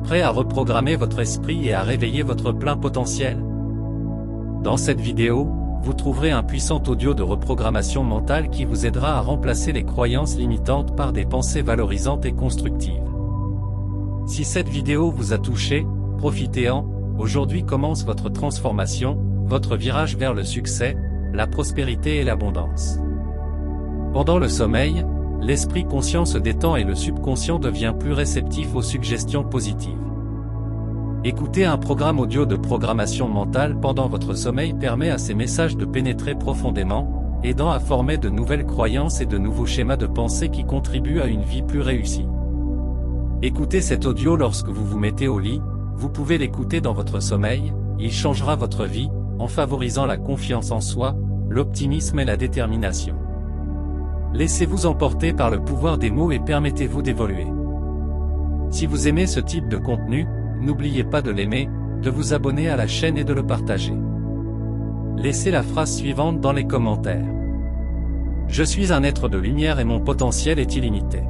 prêt à reprogrammer votre esprit et à réveiller votre plein potentiel? Dans cette vidéo, vous trouverez un puissant audio de reprogrammation mentale qui vous aidera à remplacer les croyances limitantes par des pensées valorisantes et constructives. Si cette vidéo vous a touché, profitez-en. Aujourd'hui commence votre transformation, votre virage vers le succès, la prospérité et l'abondance. Pendant le sommeil, l'esprit conscient se détend et le subconscient devient plus réceptif aux suggestions positives. Écouter un programme audio de programmation mentale pendant votre sommeil permet à ces messages de pénétrer profondément, aidant à former de nouvelles croyances et de nouveaux schémas de pensée qui contribuent à une vie plus réussie. Écoutez cet audio lorsque vous vous mettez au lit, vous pouvez l'écouter dans votre sommeil, il changera votre vie, en favorisant la confiance en soi, l'optimisme et la détermination. Laissez-vous emporter par le pouvoir des mots et permettez-vous d'évoluer. Si vous aimez ce type de contenu, n'oubliez pas de l'aimer, de vous abonner à la chaîne et de le partager. Laissez la phrase suivante dans les commentaires. Je suis un être de lumière et mon potentiel est illimité.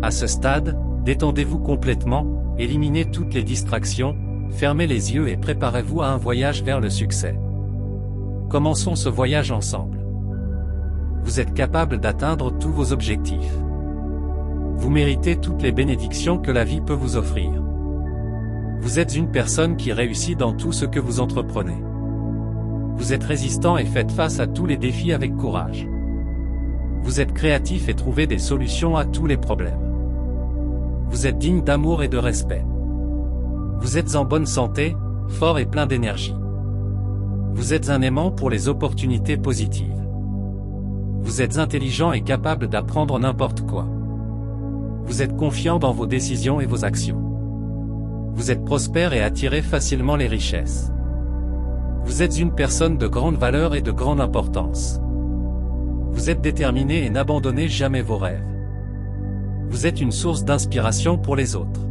À ce stade, détendez-vous complètement, éliminez toutes les distractions, fermez les yeux et préparez-vous à un voyage vers le succès. Commençons ce voyage ensemble. Vous êtes capable d'atteindre tous vos objectifs. Vous méritez toutes les bénédictions que la vie peut vous offrir. Vous êtes une personne qui réussit dans tout ce que vous entreprenez. Vous êtes résistant et faites face à tous les défis avec courage. Vous êtes créatif et trouvez des solutions à tous les problèmes. Vous êtes digne d'amour et de respect. Vous êtes en bonne santé, fort et plein d'énergie. Vous êtes un aimant pour les opportunités positives. Vous êtes intelligent et capable d'apprendre n'importe quoi. Vous êtes confiant dans vos décisions et vos actions. Vous êtes prospère et attirez facilement les richesses. Vous êtes une personne de grande valeur et de grande importance. Vous êtes déterminé et n'abandonnez jamais vos rêves. Vous êtes une source d'inspiration pour les autres.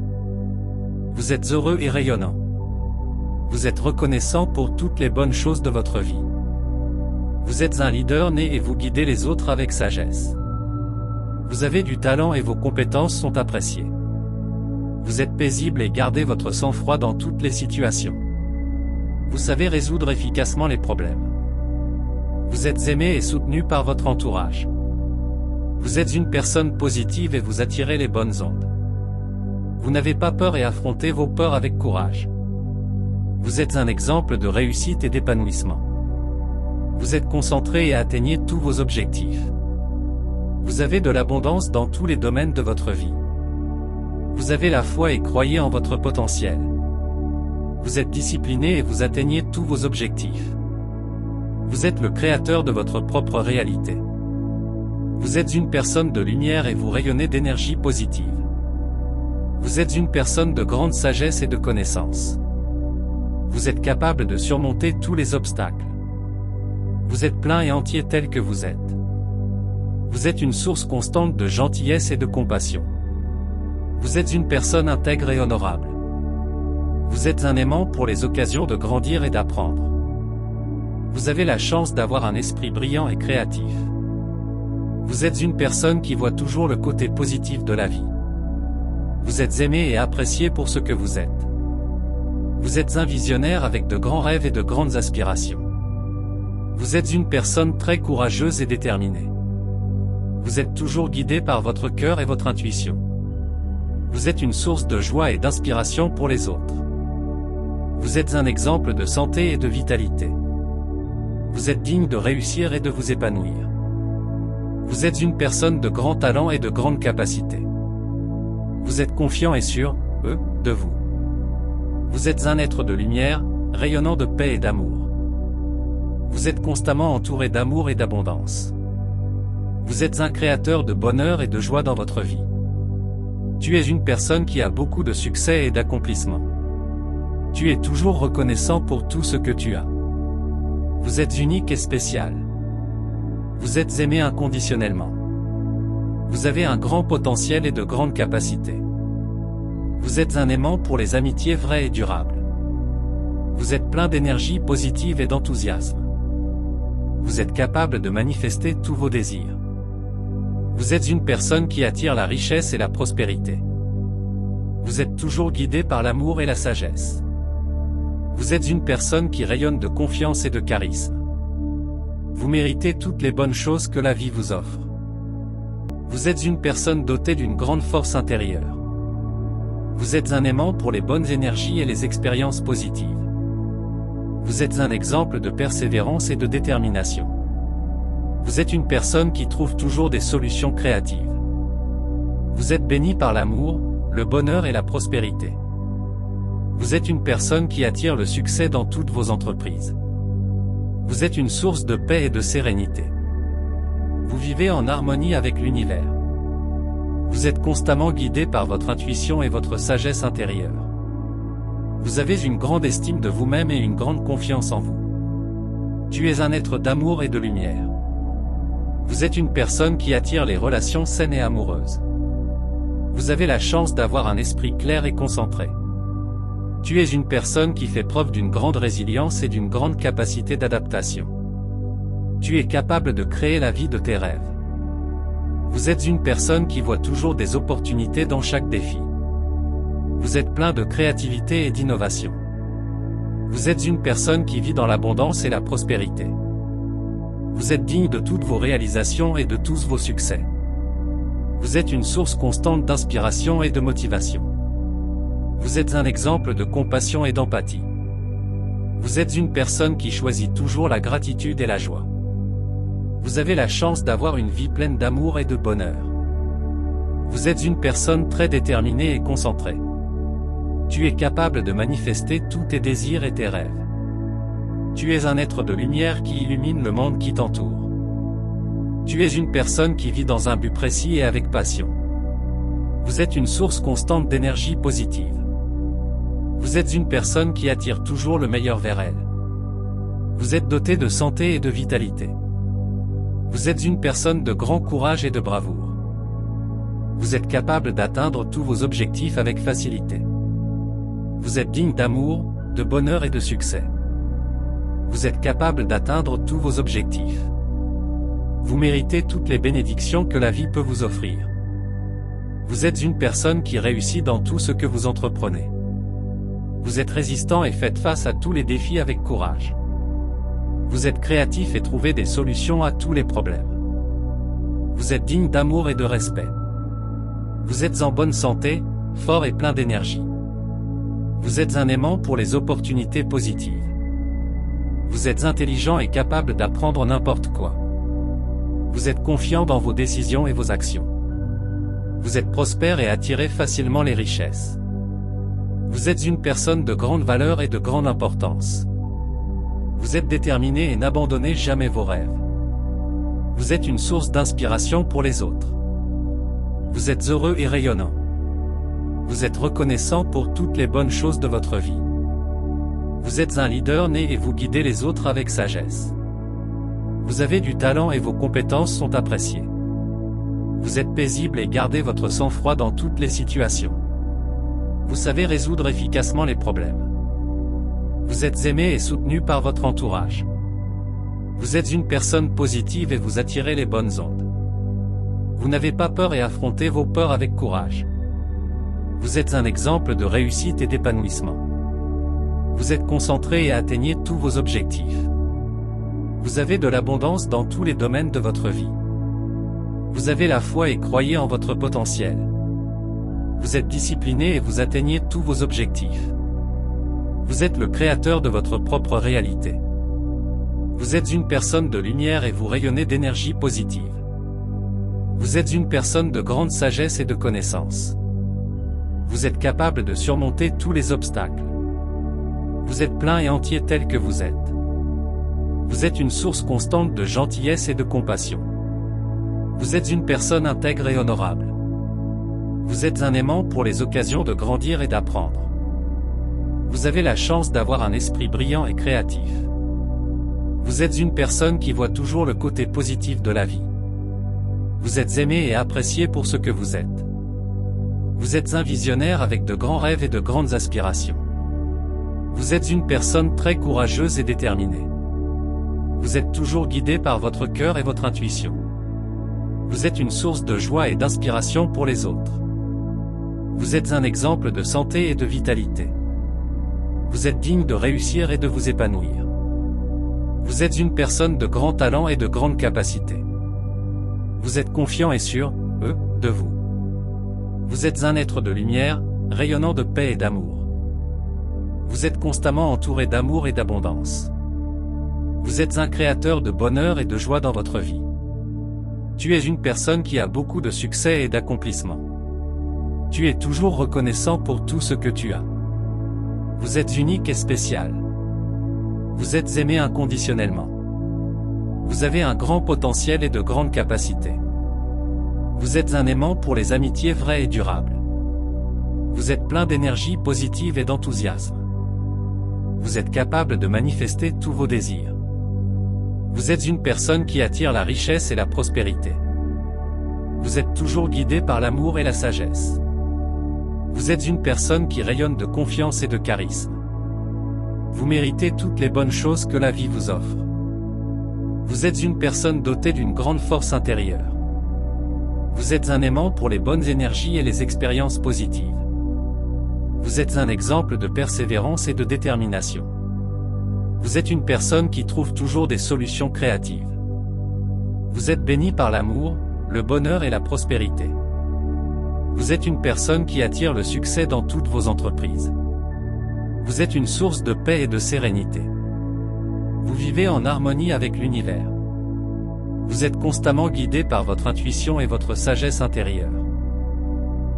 Vous êtes heureux et rayonnant. Vous êtes reconnaissant pour toutes les bonnes choses de votre vie. Vous êtes un leader né et vous guidez les autres avec sagesse. Vous avez du talent et vos compétences sont appréciées. Vous êtes paisible et gardez votre sang-froid dans toutes les situations. Vous savez résoudre efficacement les problèmes. Vous êtes aimé et soutenu par votre entourage. Vous êtes une personne positive et vous attirez les bonnes ondes. Vous n'avez pas peur et affrontez vos peurs avec courage. Vous êtes un exemple de réussite et d'épanouissement. Vous êtes concentré et atteignez tous vos objectifs. Vous avez de l'abondance dans tous les domaines de votre vie. Vous avez la foi et croyez en votre potentiel. Vous êtes discipliné et vous atteignez tous vos objectifs. Vous êtes le créateur de votre propre réalité. Vous êtes une personne de lumière et vous rayonnez d'énergie positive. Vous êtes une personne de grande sagesse et de connaissance. Vous êtes capable de surmonter tous les obstacles. Vous êtes plein et entier tel que vous êtes. Vous êtes une source constante de gentillesse et de compassion. Vous êtes une personne intègre et honorable. Vous êtes un aimant pour les occasions de grandir et d'apprendre. Vous avez la chance d'avoir un esprit brillant et créatif. Vous êtes une personne qui voit toujours le côté positif de la vie. Vous êtes aimé et apprécié pour ce que vous êtes. Vous êtes un visionnaire avec de grands rêves et de grandes aspirations. Vous êtes une personne très courageuse et déterminée. Vous êtes toujours guidé par votre cœur et votre intuition. Vous êtes une source de joie et d'inspiration pour les autres. Vous êtes un exemple de santé et de vitalité. Vous êtes digne de réussir et de vous épanouir. Vous êtes une personne de grand talent et de grande capacité. Vous êtes confiant et sûr, de vous. Vous êtes un être de lumière, rayonnant de paix et d'amour. Vous êtes constamment entouré d'amour et d'abondance. Vous êtes un créateur de bonheur et de joie dans votre vie. Tu es une personne qui a beaucoup de succès et d'accomplissement. Tu es toujours reconnaissant pour tout ce que tu as. Vous êtes unique et spécial. Vous êtes aimé inconditionnellement. Vous avez un grand potentiel et de grandes capacités. Vous êtes un aimant pour les amitiés vraies et durables. Vous êtes plein d'énergie positive et d'enthousiasme. Vous êtes capable de manifester tous vos désirs. Vous êtes une personne qui attire la richesse et la prospérité. Vous êtes toujours guidé par l'amour et la sagesse. Vous êtes une personne qui rayonne de confiance et de charisme. Vous méritez toutes les bonnes choses que la vie vous offre. Vous êtes une personne dotée d'une grande force intérieure. Vous êtes un aimant pour les bonnes énergies et les expériences positives. Vous êtes un exemple de persévérance et de détermination. Vous êtes une personne qui trouve toujours des solutions créatives. Vous êtes béni par l'amour, le bonheur et la prospérité. Vous êtes une personne qui attire le succès dans toutes vos entreprises. Vous êtes une source de paix et de sérénité. Vous vivez en harmonie avec l'univers. Vous êtes constamment guidé par votre intuition et votre sagesse intérieure. Vous avez une grande estime de vous-même et une grande confiance en vous. Tu es un être d'amour et de lumière. Vous êtes une personne qui attire les relations saines et amoureuses. Vous avez la chance d'avoir un esprit clair et concentré. Tu es une personne qui fait preuve d'une grande résilience et d'une grande capacité d'adaptation. Tu es capable de créer la vie de tes rêves. Vous êtes une personne qui voit toujours des opportunités dans chaque défi. Vous êtes plein de créativité et d'innovation. Vous êtes une personne qui vit dans l'abondance et la prospérité. Vous êtes digne de toutes vos réalisations et de tous vos succès. Vous êtes une source constante d'inspiration et de motivation. Vous êtes un exemple de compassion et d'empathie. Vous êtes une personne qui choisit toujours la gratitude et la joie. Vous avez la chance d'avoir une vie pleine d'amour et de bonheur. Vous êtes une personne très déterminée et concentrée. Tu es capable de manifester tous tes désirs et tes rêves. Tu es un être de lumière qui illumine le monde qui t'entoure. Tu es une personne qui vit dans un but précis et avec passion. Vous êtes une source constante d'énergie positive. Vous êtes une personne qui attire toujours le meilleur vers elle. Vous êtes doté de santé et de vitalité. Vous êtes une personne de grand courage et de bravoure. Vous êtes capable d'atteindre tous vos objectifs avec facilité. Vous êtes digne d'amour, de bonheur et de succès. Vous êtes capable d'atteindre tous vos objectifs. Vous méritez toutes les bénédictions que la vie peut vous offrir. Vous êtes une personne qui réussit dans tout ce que vous entreprenez. Vous êtes résistant et faites face à tous les défis avec courage. Vous êtes créatif et trouvez des solutions à tous les problèmes. Vous êtes digne d'amour et de respect. Vous êtes en bonne santé, fort et plein d'énergie. Vous êtes un aimant pour les opportunités positives. Vous êtes intelligent et capable d'apprendre n'importe quoi. Vous êtes confiant dans vos décisions et vos actions. Vous êtes prospère et attirez facilement les richesses. Vous êtes une personne de grande valeur et de grande importance. Vous êtes déterminé et n'abandonnez jamais vos rêves. Vous êtes une source d'inspiration pour les autres. Vous êtes heureux et rayonnant. Vous êtes reconnaissant pour toutes les bonnes choses de votre vie. Vous êtes un leader né et vous guidez les autres avec sagesse. Vous avez du talent et vos compétences sont appréciées. Vous êtes paisible et gardez votre sang-froid dans toutes les situations. Vous savez résoudre efficacement les problèmes. Vous êtes aimé et soutenu par votre entourage. Vous êtes une personne positive et vous attirez les bonnes ondes. Vous n'avez pas peur et affrontez vos peurs avec courage. Vous êtes un exemple de réussite et d'épanouissement. Vous êtes concentré et atteignez tous vos objectifs. Vous avez de l'abondance dans tous les domaines de votre vie. Vous avez la foi et croyez en votre potentiel. Vous êtes discipliné et vous atteignez tous vos objectifs. Vous êtes le créateur de votre propre réalité. Vous êtes une personne de lumière et vous rayonnez d'énergie positive. Vous êtes une personne de grande sagesse et de connaissance. Vous êtes capable de surmonter tous les obstacles. Vous êtes plein et entier tel que vous êtes. Vous êtes une source constante de gentillesse et de compassion. Vous êtes une personne intègre et honorable. Vous êtes un aimant pour les occasions de grandir et d'apprendre. Vous avez la chance d'avoir un esprit brillant et créatif. Vous êtes une personne qui voit toujours le côté positif de la vie. Vous êtes aimé et apprécié pour ce que vous êtes. Vous êtes un visionnaire avec de grands rêves et de grandes aspirations. Vous êtes une personne très courageuse et déterminée. Vous êtes toujours guidé par votre cœur et votre intuition. Vous êtes une source de joie et d'inspiration pour les autres. Vous êtes un exemple de santé et de vitalité. Vous êtes digne de réussir et de vous épanouir. Vous êtes une personne de grand talent et de grande capacité. Vous êtes confiant et sûr, de vous. Vous êtes un être de lumière, rayonnant de paix et d'amour. Vous êtes constamment entouré d'amour et d'abondance. Vous êtes un créateur de bonheur et de joie dans votre vie. Tu es une personne qui a beaucoup de succès et d'accomplissement. Tu es toujours reconnaissant pour tout ce que tu as. Vous êtes unique et spécial. Vous êtes aimé inconditionnellement. Vous avez un grand potentiel et de grandes capacités. Vous êtes un aimant pour les amitiés vraies et durables. Vous êtes plein d'énergie positive et d'enthousiasme. Vous êtes capable de manifester tous vos désirs. Vous êtes une personne qui attire la richesse et la prospérité. Vous êtes toujours guidé par l'amour et la sagesse. Vous êtes une personne qui rayonne de confiance et de charisme. Vous méritez toutes les bonnes choses que la vie vous offre. Vous êtes une personne dotée d'une grande force intérieure. Vous êtes un aimant pour les bonnes énergies et les expériences positives. Vous êtes un exemple de persévérance et de détermination. Vous êtes une personne qui trouve toujours des solutions créatives. Vous êtes béni par l'amour, le bonheur et la prospérité. Vous êtes une personne qui attire le succès dans toutes vos entreprises. Vous êtes une source de paix et de sérénité. Vous vivez en harmonie avec l'univers. Vous êtes constamment guidé par votre intuition et votre sagesse intérieure.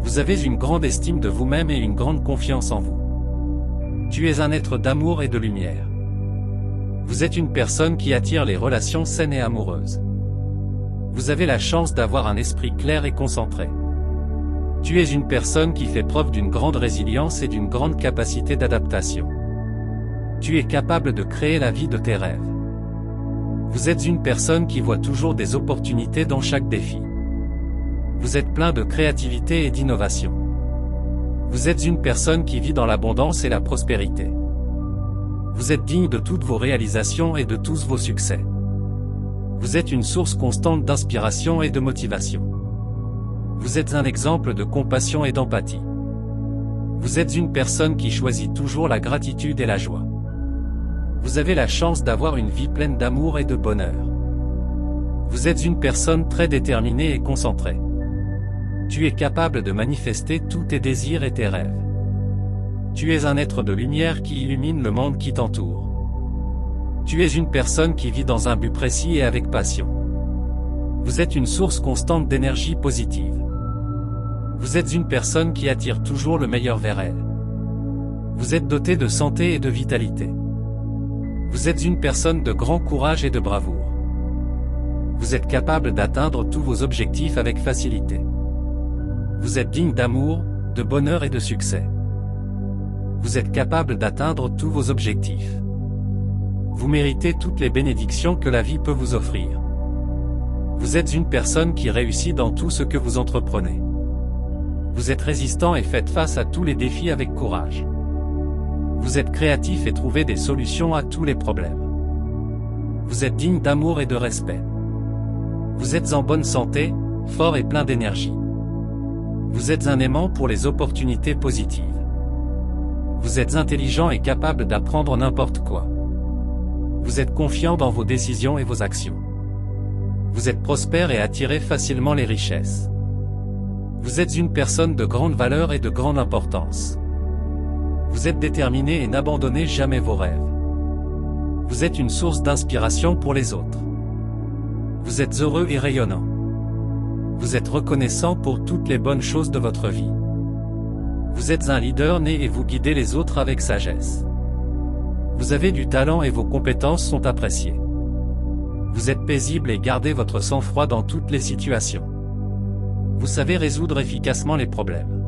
Vous avez une grande estime de vous-même et une grande confiance en vous. Tu es un être d'amour et de lumière. Vous êtes une personne qui attire les relations saines et amoureuses. Vous avez la chance d'avoir un esprit clair et concentré. Tu es une personne qui fait preuve d'une grande résilience et d'une grande capacité d'adaptation. Tu es capable de créer la vie de tes rêves. Vous êtes une personne qui voit toujours des opportunités dans chaque défi. Vous êtes plein de créativité et d'innovation. Vous êtes une personne qui vit dans l'abondance et la prospérité. Vous êtes digne de toutes vos réalisations et de tous vos succès. Vous êtes une source constante d'inspiration et de motivation. Vous êtes un exemple de compassion et d'empathie. Vous êtes une personne qui choisit toujours la gratitude et la joie. Vous avez la chance d'avoir une vie pleine d'amour et de bonheur. Vous êtes une personne très déterminée et concentrée. Tu es capable de manifester tous tes désirs et tes rêves. Tu es un être de lumière qui illumine le monde qui t'entoure. Tu es une personne qui vit dans un but précis et avec passion. Vous êtes une source constante d'énergie positive. Vous êtes une personne qui attire toujours le meilleur vers elle. Vous êtes doté de santé et de vitalité. Vous êtes une personne de grand courage et de bravoure. Vous êtes capable d'atteindre tous vos objectifs avec facilité. Vous êtes digne d'amour, de bonheur et de succès. Vous êtes capable d'atteindre tous vos objectifs. Vous méritez toutes les bénédictions que la vie peut vous offrir. Vous êtes une personne qui réussit dans tout ce que vous entreprenez. Vous êtes résistant et faites face à tous les défis avec courage. Vous êtes créatif et trouvez des solutions à tous les problèmes. Vous êtes digne d'amour et de respect. Vous êtes en bonne santé, fort et plein d'énergie. Vous êtes un aimant pour les opportunités positives. Vous êtes intelligent et capable d'apprendre n'importe quoi. Vous êtes confiant dans vos décisions et vos actions. Vous êtes prospère et attirez facilement les richesses. Vous êtes une personne de grande valeur et de grande importance. Vous êtes déterminé et n'abandonnez jamais vos rêves. Vous êtes une source d'inspiration pour les autres. Vous êtes heureux et rayonnant. Vous êtes reconnaissant pour toutes les bonnes choses de votre vie. Vous êtes un leader né et vous guidez les autres avec sagesse. Vous avez du talent et vos compétences sont appréciées. Vous êtes paisible et gardez votre sang-froid dans toutes les situations. Vous savez résoudre efficacement les problèmes.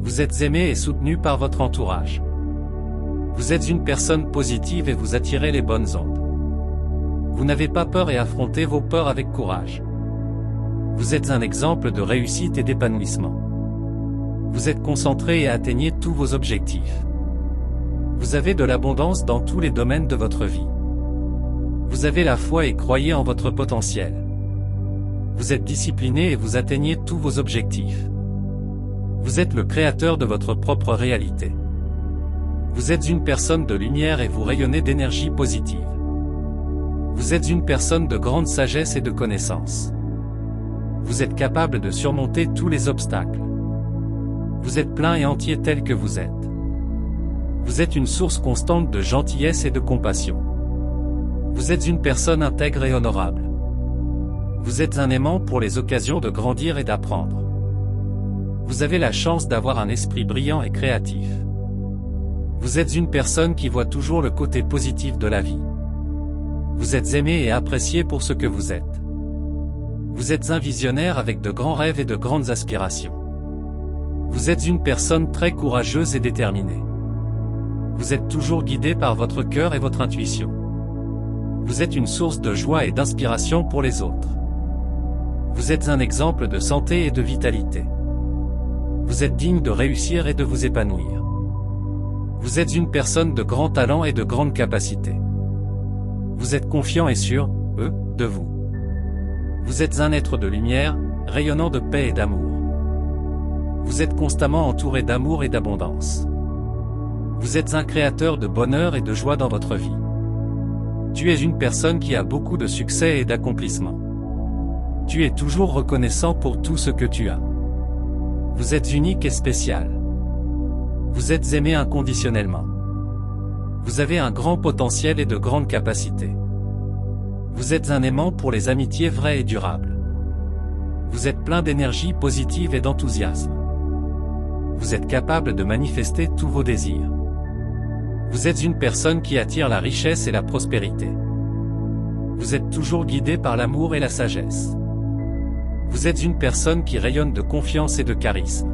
Vous êtes aimé et soutenu par votre entourage. Vous êtes une personne positive et vous attirez les bonnes ondes. Vous n'avez pas peur et affrontez vos peurs avec courage. Vous êtes un exemple de réussite et d'épanouissement. Vous êtes concentré et atteignez tous vos objectifs. Vous avez de l'abondance dans tous les domaines de votre vie. Vous avez la foi et croyez en votre potentiel. Vous êtes discipliné et vous atteignez tous vos objectifs. Vous êtes le créateur de votre propre réalité. Vous êtes une personne de lumière et vous rayonnez d'énergie positive. Vous êtes une personne de grande sagesse et de connaissance. Vous êtes capable de surmonter tous les obstacles. Vous êtes plein et entier tel que vous êtes. Vous êtes une source constante de gentillesse et de compassion. Vous êtes une personne intègre et honorable. Vous êtes un aimant pour les occasions de grandir et d'apprendre. Vous avez la chance d'avoir un esprit brillant et créatif. Vous êtes une personne qui voit toujours le côté positif de la vie. Vous êtes aimé et apprécié pour ce que vous êtes. Vous êtes un visionnaire avec de grands rêves et de grandes aspirations. Vous êtes une personne très courageuse et déterminée. Vous êtes toujours guidé par votre cœur et votre intuition. Vous êtes une source de joie et d'inspiration pour les autres. Vous êtes un exemple de santé et de vitalité. Vous êtes digne de réussir et de vous épanouir. Vous êtes une personne de grand talent et de grande capacité. Vous êtes confiant et sûr, de vous. Vous êtes un être de lumière, rayonnant de paix et d'amour. Vous êtes constamment entouré d'amour et d'abondance. Vous êtes un créateur de bonheur et de joie dans votre vie. Tu es une personne qui a beaucoup de succès et d'accomplissement. Tu es toujours reconnaissant pour tout ce que tu as. Vous êtes unique et spécial. Vous êtes aimé inconditionnellement. Vous avez un grand potentiel et de grandes capacités. Vous êtes un aimant pour les amitiés vraies et durables. Vous êtes plein d'énergie positive et d'enthousiasme. Vous êtes capable de manifester tous vos désirs. Vous êtes une personne qui attire la richesse et la prospérité. Vous êtes toujours guidé par l'amour et la sagesse. Vous êtes une personne qui rayonne de confiance et de charisme.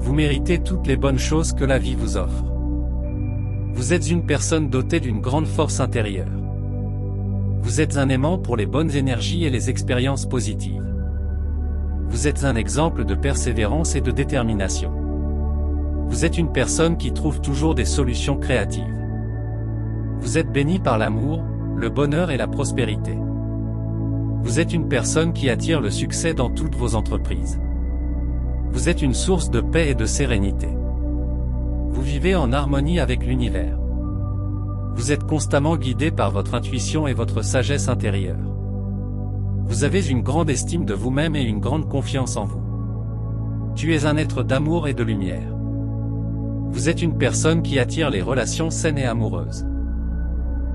Vous méritez toutes les bonnes choses que la vie vous offre. Vous êtes une personne dotée d'une grande force intérieure. Vous êtes un aimant pour les bonnes énergies et les expériences positives. Vous êtes un exemple de persévérance et de détermination. Vous êtes une personne qui trouve toujours des solutions créatives. Vous êtes béni par l'amour, le bonheur et la prospérité. Vous êtes une personne qui attire le succès dans toutes vos entreprises. Vous êtes une source de paix et de sérénité. Vous vivez en harmonie avec l'univers. Vous êtes constamment guidé par votre intuition et votre sagesse intérieure. Vous avez une grande estime de vous-même et une grande confiance en vous. Tu es un être d'amour et de lumière. Vous êtes une personne qui attire les relations saines et amoureuses.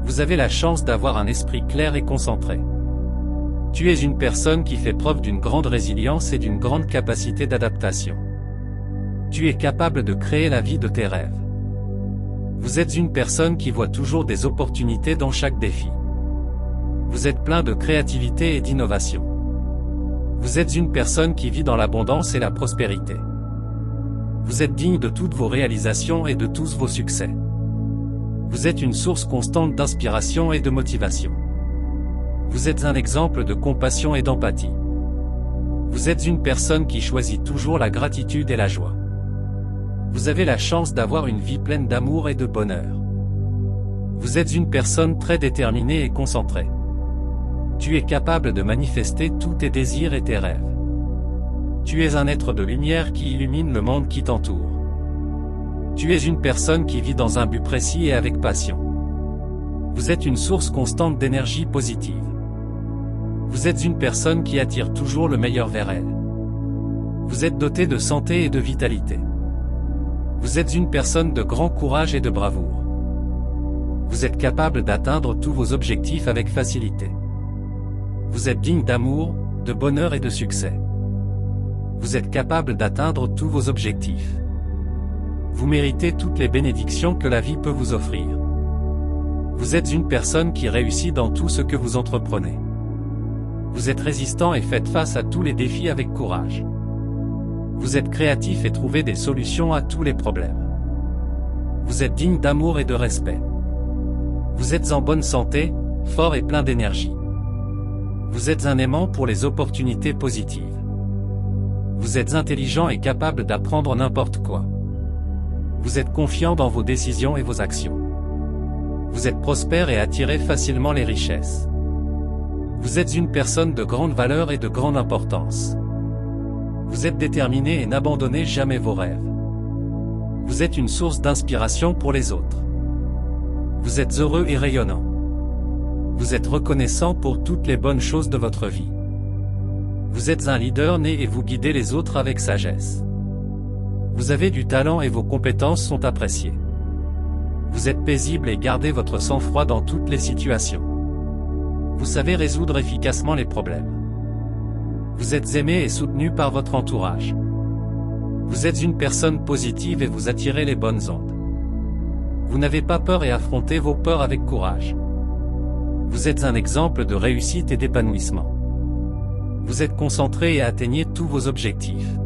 Vous avez la chance d'avoir un esprit clair et concentré. Tu es une personne qui fait preuve d'une grande résilience et d'une grande capacité d'adaptation. Tu es capable de créer la vie de tes rêves. Vous êtes une personne qui voit toujours des opportunités dans chaque défi. Vous êtes plein de créativité et d'innovation. Vous êtes une personne qui vit dans l'abondance et la prospérité. Vous êtes digne de toutes vos réalisations et de tous vos succès. Vous êtes une source constante d'inspiration et de motivation. Vous êtes un exemple de compassion et d'empathie. Vous êtes une personne qui choisit toujours la gratitude et la joie. Vous avez la chance d'avoir une vie pleine d'amour et de bonheur. Vous êtes une personne très déterminée et concentrée. Tu es capable de manifester tous tes désirs et tes rêves. Tu es un être de lumière qui illumine le monde qui t'entoure. Tu es une personne qui vit dans un but précis et avec passion. Vous êtes une source constante d'énergie positive. Vous êtes une personne qui attire toujours le meilleur vers elle. Vous êtes doté de santé et de vitalité. Vous êtes une personne de grand courage et de bravoure. Vous êtes capable d'atteindre tous vos objectifs avec facilité. Vous êtes digne d'amour, de bonheur et de succès. Vous êtes capable d'atteindre tous vos objectifs. Vous méritez toutes les bénédictions que la vie peut vous offrir. Vous êtes une personne qui réussit dans tout ce que vous entreprenez. Vous êtes résistant et faites face à tous les défis avec courage. Vous êtes créatif et trouvez des solutions à tous les problèmes. Vous êtes digne d'amour et de respect. Vous êtes en bonne santé, fort et plein d'énergie. Vous êtes un aimant pour les opportunités positives. Vous êtes intelligent et capable d'apprendre n'importe quoi. Vous êtes confiant dans vos décisions et vos actions. Vous êtes prospère et attirez facilement les richesses. Vous êtes une personne de grande valeur et de grande importance. Vous êtes déterminé et n'abandonnez jamais vos rêves. Vous êtes une source d'inspiration pour les autres. Vous êtes heureux et rayonnant. Vous êtes reconnaissant pour toutes les bonnes choses de votre vie. Vous êtes un leader né et vous guidez les autres avec sagesse. Vous avez du talent et vos compétences sont appréciées. Vous êtes paisible et gardez votre sang-froid dans toutes les situations. Vous savez résoudre efficacement les problèmes. Vous êtes aimé et soutenu par votre entourage. Vous êtes une personne positive et vous attirez les bonnes ondes. Vous n'avez pas peur et affrontez vos peurs avec courage. Vous êtes un exemple de réussite et d'épanouissement. Vous êtes concentré et atteignez tous vos objectifs.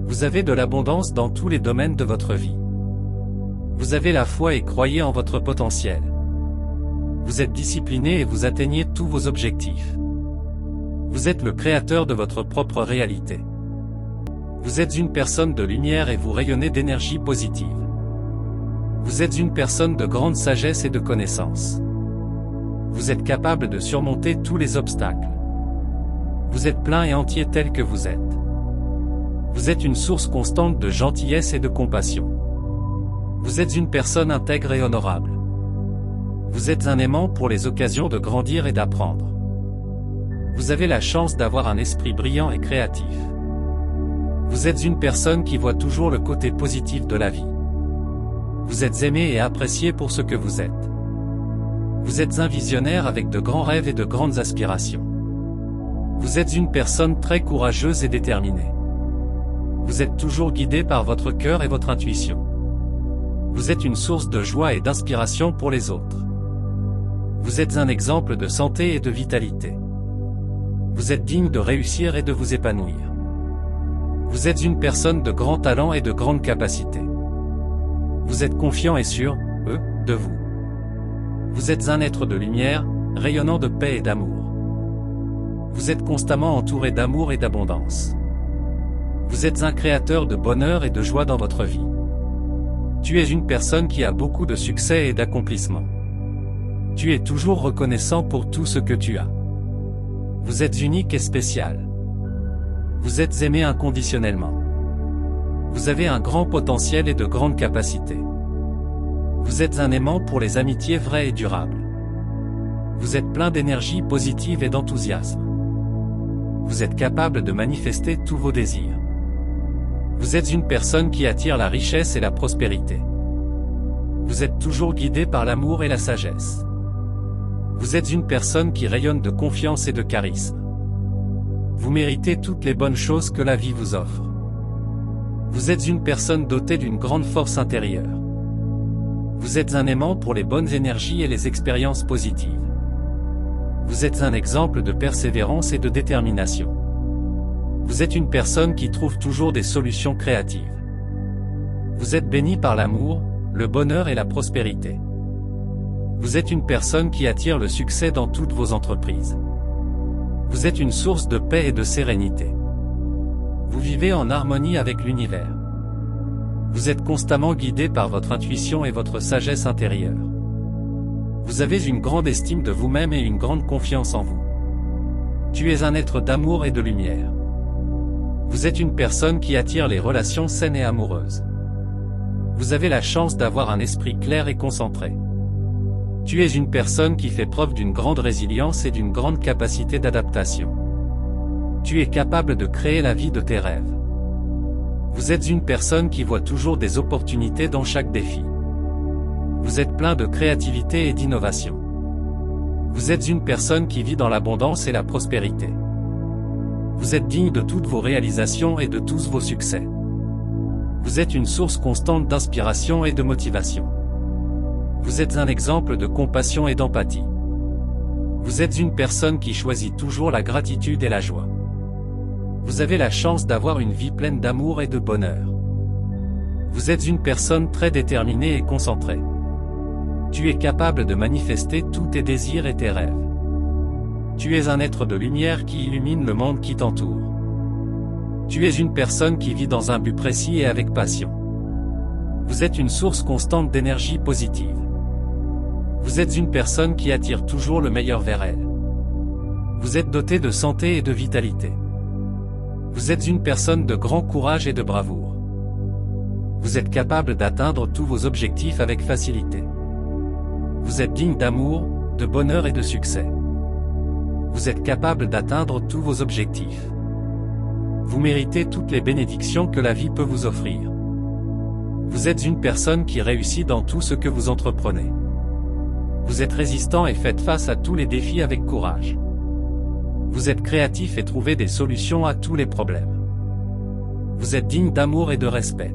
Vous avez de l'abondance dans tous les domaines de votre vie. Vous avez la foi et croyez en votre potentiel. Vous êtes discipliné et vous atteignez tous vos objectifs. Vous êtes le créateur de votre propre réalité. Vous êtes une personne de lumière et vous rayonnez d'énergie positive. Vous êtes une personne de grande sagesse et de connaissance. Vous êtes capable de surmonter tous les obstacles. Vous êtes plein et entier tel que vous êtes. Vous êtes une source constante de gentillesse et de compassion. Vous êtes une personne intègre et honorable. Vous êtes un aimant pour les occasions de grandir et d'apprendre. Vous avez la chance d'avoir un esprit brillant et créatif. Vous êtes une personne qui voit toujours le côté positif de la vie. Vous êtes aimé et apprécié pour ce que vous êtes. Vous êtes un visionnaire avec de grands rêves et de grandes aspirations. Vous êtes une personne très courageuse et déterminée. Vous êtes toujours guidé par votre cœur et votre intuition. Vous êtes une source de joie et d'inspiration pour les autres. Vous êtes un exemple de santé et de vitalité. Vous êtes digne de réussir et de vous épanouir. Vous êtes une personne de grand talent et de grande capacité. Vous êtes confiant et sûr, de vous. Vous êtes un être de lumière, rayonnant de paix et d'amour. Vous êtes constamment entouré d'amour et d'abondance. Vous êtes un créateur de bonheur et de joie dans votre vie. Tu es une personne qui a beaucoup de succès et d'accomplissement. Tu es toujours reconnaissant pour tout ce que tu as. Vous êtes unique et spécial. Vous êtes aimé inconditionnellement. Vous avez un grand potentiel et de grandes capacités. Vous êtes un aimant pour les amitiés vraies et durables. Vous êtes plein d'énergie positive et d'enthousiasme. Vous êtes capable de manifester tous vos désirs. Vous êtes une personne qui attire la richesse et la prospérité. Vous êtes toujours guidé par l'amour et la sagesse. Vous êtes une personne qui rayonne de confiance et de charisme. Vous méritez toutes les bonnes choses que la vie vous offre. Vous êtes une personne dotée d'une grande force intérieure. Vous êtes un aimant pour les bonnes énergies et les expériences positives. Vous êtes un exemple de persévérance et de détermination. Vous êtes une personne qui trouve toujours des solutions créatives. Vous êtes béni par l'amour, le bonheur et la prospérité. Vous êtes une personne qui attire le succès dans toutes vos entreprises. Vous êtes une source de paix et de sérénité. Vous vivez en harmonie avec l'univers. Vous êtes constamment guidé par votre intuition et votre sagesse intérieure. Vous avez une grande estime de vous-même et une grande confiance en vous. Tu es un être d'amour et de lumière. Vous êtes une personne qui attire les relations saines et amoureuses. Vous avez la chance d'avoir un esprit clair et concentré. Tu es une personne qui fait preuve d'une grande résilience et d'une grande capacité d'adaptation. Tu es capable de créer la vie de tes rêves. Vous êtes une personne qui voit toujours des opportunités dans chaque défi. Vous êtes plein de créativité et d'innovation. Vous êtes une personne qui vit dans l'abondance et la prospérité. Vous êtes digne de toutes vos réalisations et de tous vos succès. Vous êtes une source constante d'inspiration et de motivation. Vous êtes un exemple de compassion et d'empathie. Vous êtes une personne qui choisit toujours la gratitude et la joie. Vous avez la chance d'avoir une vie pleine d'amour et de bonheur. Vous êtes une personne très déterminée et concentrée. Tu es capable de manifester tous tes désirs et tes rêves. Tu es un être de lumière qui illumine le monde qui t'entoure. Tu es une personne qui vit dans un but précis et avec passion. Vous êtes une source constante d'énergie positive. Vous êtes une personne qui attire toujours le meilleur vers elle. Vous êtes doté de santé et de vitalité. Vous êtes une personne de grand courage et de bravoure. Vous êtes capable d'atteindre tous vos objectifs avec facilité. Vous êtes digne d'amour, de bonheur et de succès. Vous êtes capable d'atteindre tous vos objectifs. Vous méritez toutes les bénédictions que la vie peut vous offrir. Vous êtes une personne qui réussit dans tout ce que vous entreprenez. Vous êtes résistant et faites face à tous les défis avec courage. Vous êtes créatif et trouvez des solutions à tous les problèmes. Vous êtes digne d'amour et de respect.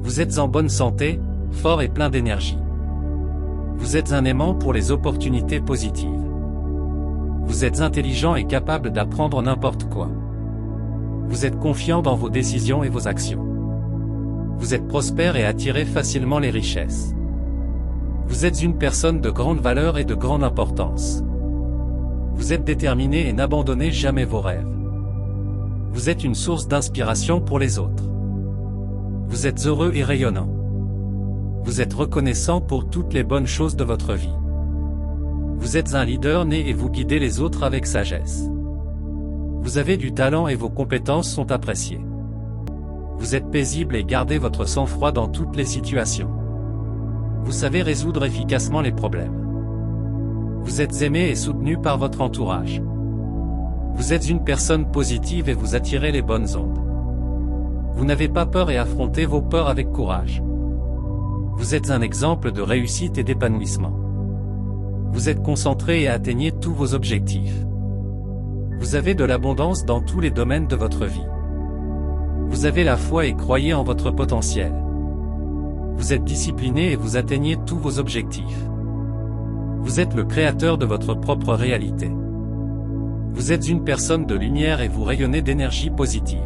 Vous êtes en bonne santé, fort et plein d'énergie. Vous êtes un aimant pour les opportunités positives. Vous êtes intelligent et capable d'apprendre n'importe quoi. Vous êtes confiant dans vos décisions et vos actions. Vous êtes prospère et attirez facilement les richesses. Vous êtes une personne de grande valeur et de grande importance. Vous êtes déterminé et n'abandonnez jamais vos rêves. Vous êtes une source d'inspiration pour les autres. Vous êtes heureux et rayonnant. Vous êtes reconnaissant pour toutes les bonnes choses de votre vie. Vous êtes un leader né et vous guidez les autres avec sagesse. Vous avez du talent et vos compétences sont appréciées. Vous êtes paisible et gardez votre sang-froid dans toutes les situations. Vous savez résoudre efficacement les problèmes. Vous êtes aimé et soutenu par votre entourage. Vous êtes une personne positive et vous attirez les bonnes ondes. Vous n'avez pas peur et affrontez vos peurs avec courage. Vous êtes un exemple de réussite et d'épanouissement. Vous êtes concentré et atteignez tous vos objectifs. Vous avez de l'abondance dans tous les domaines de votre vie. Vous avez la foi et croyez en votre potentiel. Vous êtes discipliné et vous atteignez tous vos objectifs. Vous êtes le créateur de votre propre réalité. Vous êtes une personne de lumière et vous rayonnez d'énergie positive.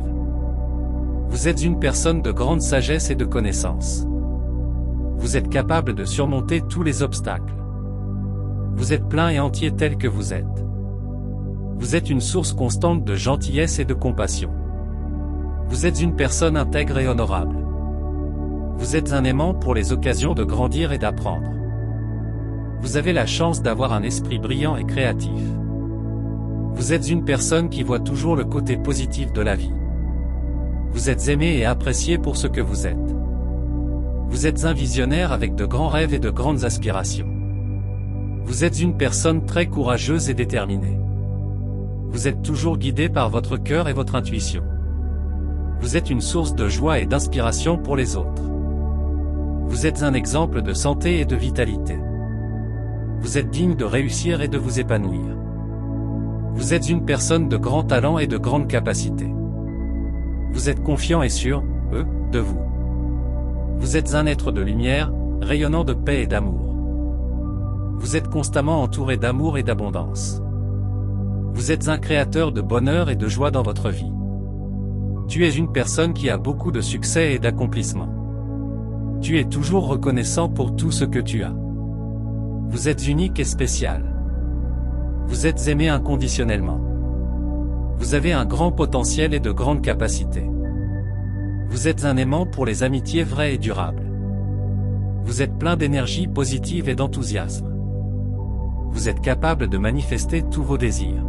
Vous êtes une personne de grande sagesse et de connaissance. Vous êtes capable de surmonter tous les obstacles. Vous êtes plein et entier tel que vous êtes. Vous êtes une source constante de gentillesse et de compassion. Vous êtes une personne intègre et honorable. Vous êtes un aimant pour les occasions de grandir et d'apprendre. Vous avez la chance d'avoir un esprit brillant et créatif. Vous êtes une personne qui voit toujours le côté positif de la vie. Vous êtes aimé et apprécié pour ce que vous êtes. Vous êtes un visionnaire avec de grands rêves et de grandes aspirations. Vous êtes une personne très courageuse et déterminée. Vous êtes toujours guidé par votre cœur et votre intuition. Vous êtes une source de joie et d'inspiration pour les autres. Vous êtes un exemple de santé et de vitalité. Vous êtes digne de réussir et de vous épanouir. Vous êtes une personne de grand talent et de grande capacité. Vous êtes confiant et sûr, de vous. Vous êtes un être de lumière, rayonnant de paix et d'amour. Vous êtes constamment entouré d'amour et d'abondance. Vous êtes un créateur de bonheur et de joie dans votre vie. Tu es une personne qui a beaucoup de succès et d'accomplissement. Tu es toujours reconnaissant pour tout ce que tu as. Vous êtes unique et spécial. Vous êtes aimé inconditionnellement. Vous avez un grand potentiel et de grandes capacités. Vous êtes un aimant pour les amitiés vraies et durables. Vous êtes plein d'énergie positive et d'enthousiasme. Vous êtes capable de manifester tous vos désirs.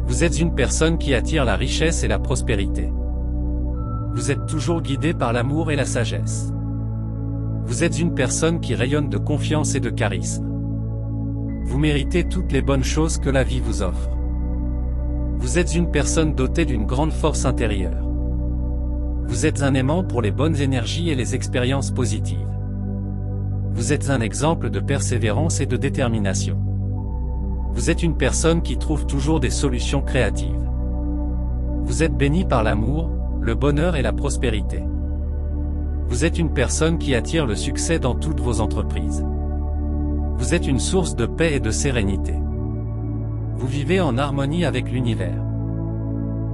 Vous êtes une personne qui attire la richesse et la prospérité. Vous êtes toujours guidé par l'amour et la sagesse. Vous êtes une personne qui rayonne de confiance et de charisme. Vous méritez toutes les bonnes choses que la vie vous offre. Vous êtes une personne dotée d'une grande force intérieure. Vous êtes un aimant pour les bonnes énergies et les expériences positives. Vous êtes un exemple de persévérance et de détermination. Vous êtes une personne qui trouve toujours des solutions créatives. Vous êtes béni par l'amour, le bonheur et la prospérité. Vous êtes une personne qui attire le succès dans toutes vos entreprises. Vous êtes une source de paix et de sérénité. Vous vivez en harmonie avec l'univers.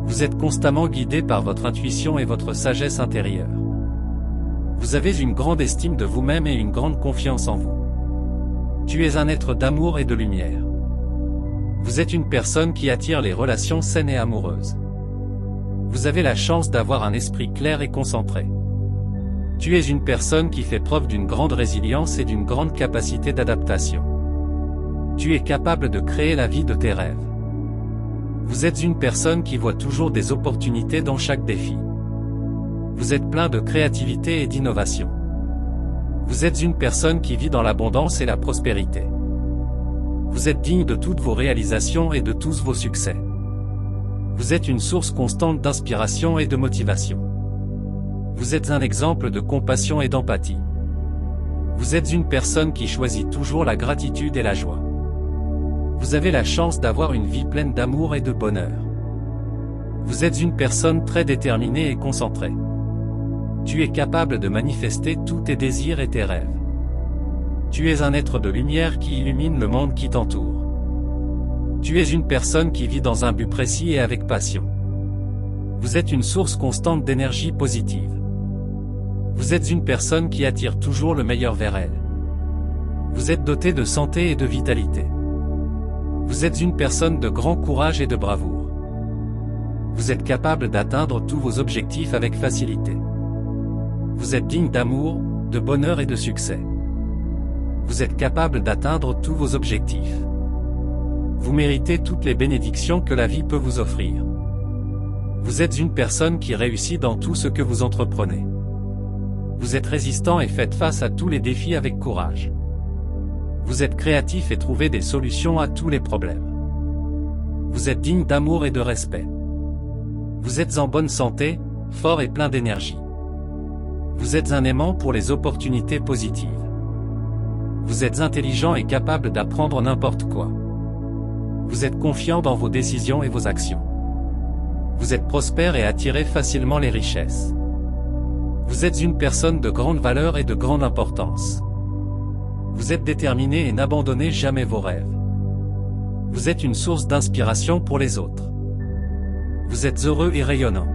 Vous êtes constamment guidé par votre intuition et votre sagesse intérieure. Vous avez une grande estime de vous-même et une grande confiance en vous. Tu es un être d'amour et de lumière. Vous êtes une personne qui attire les relations saines et amoureuses. Vous avez la chance d'avoir un esprit clair et concentré. Tu es une personne qui fait preuve d'une grande résilience et d'une grande capacité d'adaptation. Tu es capable de créer la vie de tes rêves. Vous êtes une personne qui voit toujours des opportunités dans chaque défi. Vous êtes plein de créativité et d'innovation. Vous êtes une personne qui vit dans l'abondance et la prospérité. Vous êtes digne de toutes vos réalisations et de tous vos succès. Vous êtes une source constante d'inspiration et de motivation. Vous êtes un exemple de compassion et d'empathie. Vous êtes une personne qui choisit toujours la gratitude et la joie. Vous avez la chance d'avoir une vie pleine d'amour et de bonheur. Vous êtes une personne très déterminée et concentrée. Tu es capable de manifester tous tes désirs et tes rêves. Tu es un être de lumière qui illumine le monde qui t'entoure. Tu es une personne qui vit dans un but précis et avec passion. Vous êtes une source constante d'énergie positive. Vous êtes une personne qui attire toujours le meilleur vers elle. Vous êtes doté de santé et de vitalité. Vous êtes une personne de grand courage et de bravoure. Vous êtes capable d'atteindre tous vos objectifs avec facilité. Vous êtes digne d'amour, de bonheur et de succès. Vous êtes capable d'atteindre tous vos objectifs. Vous méritez toutes les bénédictions que la vie peut vous offrir. Vous êtes une personne qui réussit dans tout ce que vous entreprenez. Vous êtes résistant et faites face à tous les défis avec courage. Vous êtes créatif et trouvez des solutions à tous les problèmes. Vous êtes digne d'amour et de respect. Vous êtes en bonne santé, fort et plein d'énergie. Vous êtes un aimant pour les opportunités positives. Vous êtes intelligent et capable d'apprendre n'importe quoi. Vous êtes confiant dans vos décisions et vos actions. Vous êtes prospère et attirez facilement les richesses. Vous êtes une personne de grande valeur et de grande importance. Vous êtes déterminé et n'abandonnez jamais vos rêves. Vous êtes une source d'inspiration pour les autres. Vous êtes heureux et rayonnant.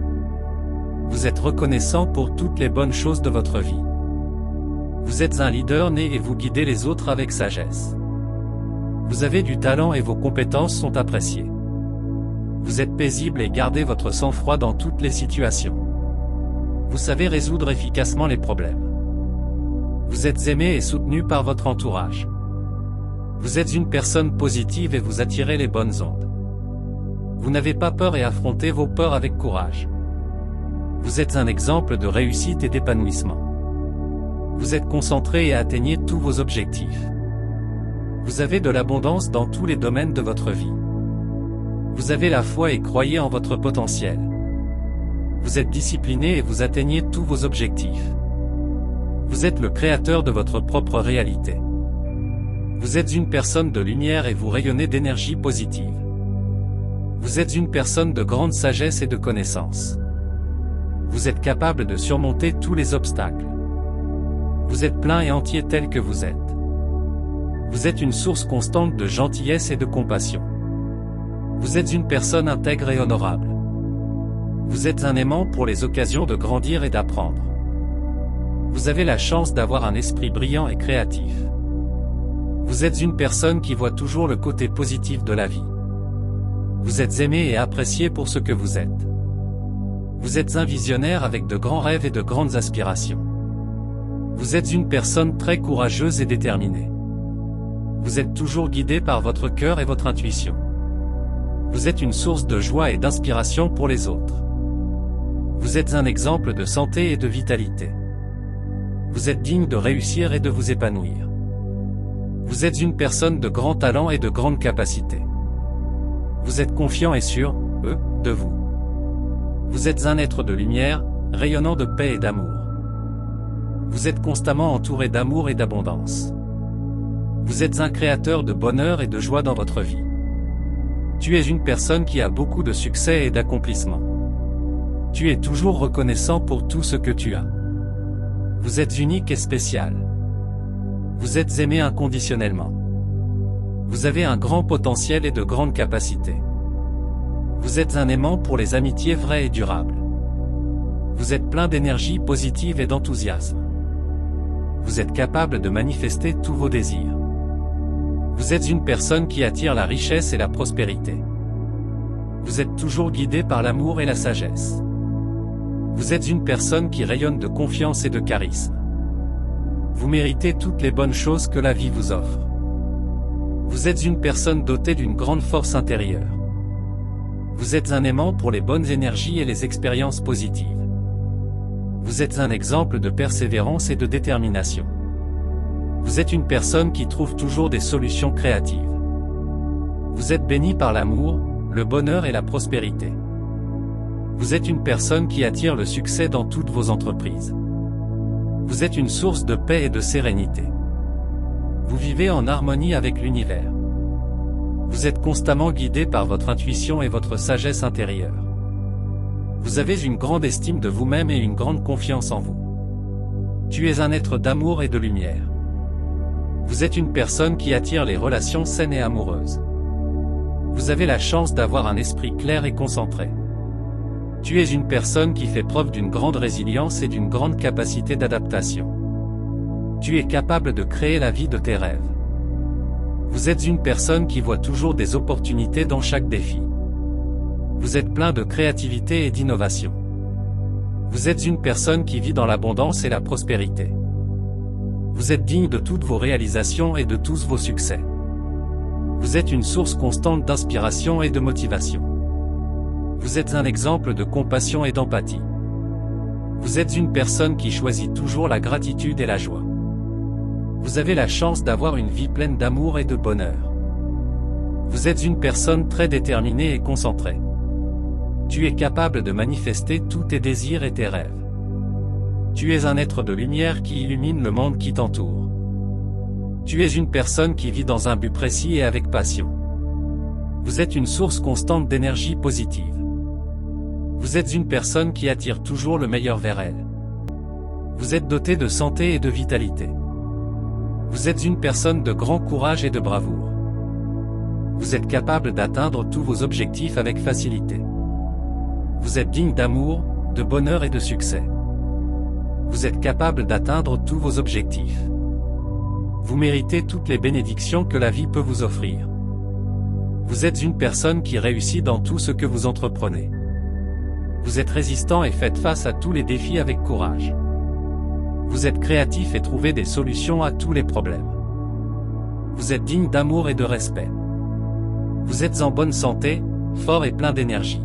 Vous êtes reconnaissant pour toutes les bonnes choses de votre vie. Vous êtes un leader né et vous guidez les autres avec sagesse. Vous avez du talent et vos compétences sont appréciées. Vous êtes paisible et gardez votre sang-froid dans toutes les situations. Vous savez résoudre efficacement les problèmes. Vous êtes aimé et soutenu par votre entourage. Vous êtes une personne positive et vous attirez les bonnes ondes. Vous n'avez pas peur et affrontez vos peurs avec courage. Vous êtes un exemple de réussite et d'épanouissement. Vous êtes concentré et atteignez tous vos objectifs. Vous avez de l'abondance dans tous les domaines de votre vie. Vous avez la foi et croyez en votre potentiel. Vous êtes discipliné et vous atteignez tous vos objectifs. Vous êtes le créateur de votre propre réalité. Vous êtes une personne de lumière et vous rayonnez d'énergie positive. Vous êtes une personne de grande sagesse et de connaissance. Vous êtes capable de surmonter tous les obstacles. Vous êtes plein et entier tel que vous êtes. Vous êtes une source constante de gentillesse et de compassion. Vous êtes une personne intègre et honorable. Vous êtes un aimant pour les occasions de grandir et d'apprendre. Vous avez la chance d'avoir un esprit brillant et créatif. Vous êtes une personne qui voit toujours le côté positif de la vie. Vous êtes aimé et apprécié pour ce que vous êtes. Vous êtes un visionnaire avec de grands rêves et de grandes aspirations. Vous êtes une personne très courageuse et déterminée. Vous êtes toujours guidé par votre cœur et votre intuition. Vous êtes une source de joie et d'inspiration pour les autres. Vous êtes un exemple de santé et de vitalité. Vous êtes digne de réussir et de vous épanouir. Vous êtes une personne de grand talent et de grande capacité. Vous êtes confiant et sûr, de vous. Vous êtes un être de lumière, rayonnant de paix et d'amour. Vous êtes constamment entouré d'amour et d'abondance. Vous êtes un créateur de bonheur et de joie dans votre vie. Tu es une personne qui a beaucoup de succès et d'accomplissement. Tu es toujours reconnaissant pour tout ce que tu as. Vous êtes unique et spécial. Vous êtes aimé inconditionnellement. Vous avez un grand potentiel et de grandes capacités. Vous êtes un aimant pour les amitiés vraies et durables. Vous êtes plein d'énergie positive et d'enthousiasme. Vous êtes capable de manifester tous vos désirs. Vous êtes une personne qui attire la richesse et la prospérité. Vous êtes toujours guidé par l'amour et la sagesse. Vous êtes une personne qui rayonne de confiance et de charisme. Vous méritez toutes les bonnes choses que la vie vous offre. Vous êtes une personne dotée d'une grande force intérieure. Vous êtes un aimant pour les bonnes énergies et les expériences positives. Vous êtes un exemple de persévérance et de détermination. Vous êtes une personne qui trouve toujours des solutions créatives. Vous êtes béni par l'amour, le bonheur et la prospérité. Vous êtes une personne qui attire le succès dans toutes vos entreprises. Vous êtes une source de paix et de sérénité. Vous vivez en harmonie avec l'univers. Vous êtes constamment guidé par votre intuition et votre sagesse intérieure. Vous avez une grande estime de vous-même et une grande confiance en vous. Tu es un être d'amour et de lumière. Vous êtes une personne qui attire les relations saines et amoureuses. Vous avez la chance d'avoir un esprit clair et concentré. Tu es une personne qui fait preuve d'une grande résilience et d'une grande capacité d'adaptation. Tu es capable de créer la vie de tes rêves. Vous êtes une personne qui voit toujours des opportunités dans chaque défi. Vous êtes plein de créativité et d'innovation. Vous êtes une personne qui vit dans l'abondance et la prospérité. Vous êtes digne de toutes vos réalisations et de tous vos succès. Vous êtes une source constante d'inspiration et de motivation. Vous êtes un exemple de compassion et d'empathie. Vous êtes une personne qui choisit toujours la gratitude et la joie. Vous avez la chance d'avoir une vie pleine d'amour et de bonheur. Vous êtes une personne très déterminée et concentrée. Tu es capable de manifester tous tes désirs et tes rêves. Tu es un être de lumière qui illumine le monde qui t'entoure. Tu es une personne qui vit dans un but précis et avec passion. Vous êtes une source constante d'énergie positive. Vous êtes une personne qui attire toujours le meilleur vers elle. Vous êtes doté de santé et de vitalité. Vous êtes une personne de grand courage et de bravoure. Vous êtes capable d'atteindre tous vos objectifs avec facilité. Vous êtes digne d'amour, de bonheur et de succès. Vous êtes capable d'atteindre tous vos objectifs. Vous méritez toutes les bénédictions que la vie peut vous offrir. Vous êtes une personne qui réussit dans tout ce que vous entreprenez. Vous êtes résistant et faites face à tous les défis avec courage. Vous êtes créatif et trouvez des solutions à tous les problèmes. Vous êtes digne d'amour et de respect. Vous êtes en bonne santé, fort et plein d'énergie.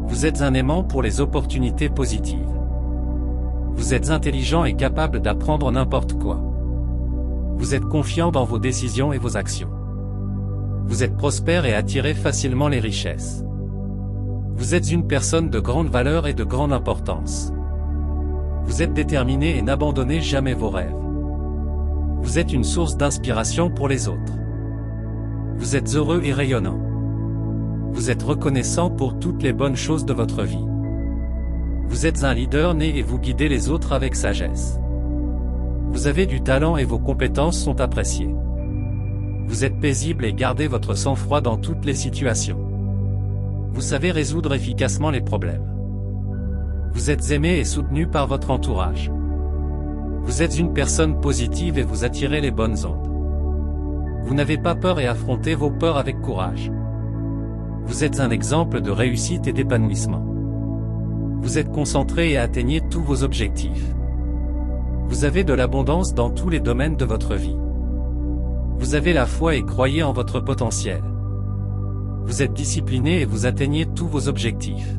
Vous êtes un aimant pour les opportunités positives. Vous êtes intelligent et capable d'apprendre n'importe quoi. Vous êtes confiant dans vos décisions et vos actions. Vous êtes prospère et attirez facilement les richesses. Vous êtes une personne de grande valeur et de grande importance. Vous êtes déterminé et n'abandonnez jamais vos rêves. Vous êtes une source d'inspiration pour les autres. Vous êtes heureux et rayonnant. Vous êtes reconnaissant pour toutes les bonnes choses de votre vie. Vous êtes un leader né et vous guidez les autres avec sagesse. Vous avez du talent et vos compétences sont appréciées. Vous êtes paisible et gardez votre sang-froid dans toutes les situations. Vous savez résoudre efficacement les problèmes. Vous êtes aimé et soutenu par votre entourage. Vous êtes une personne positive et vous attirez les bonnes ondes. Vous n'avez pas peur et affrontez vos peurs avec courage. Vous êtes un exemple de réussite et d'épanouissement. Vous êtes concentré et atteignez tous vos objectifs. Vous avez de l'abondance dans tous les domaines de votre vie. Vous avez la foi et croyez en votre potentiel. Vous êtes discipliné et vous atteignez tous vos objectifs.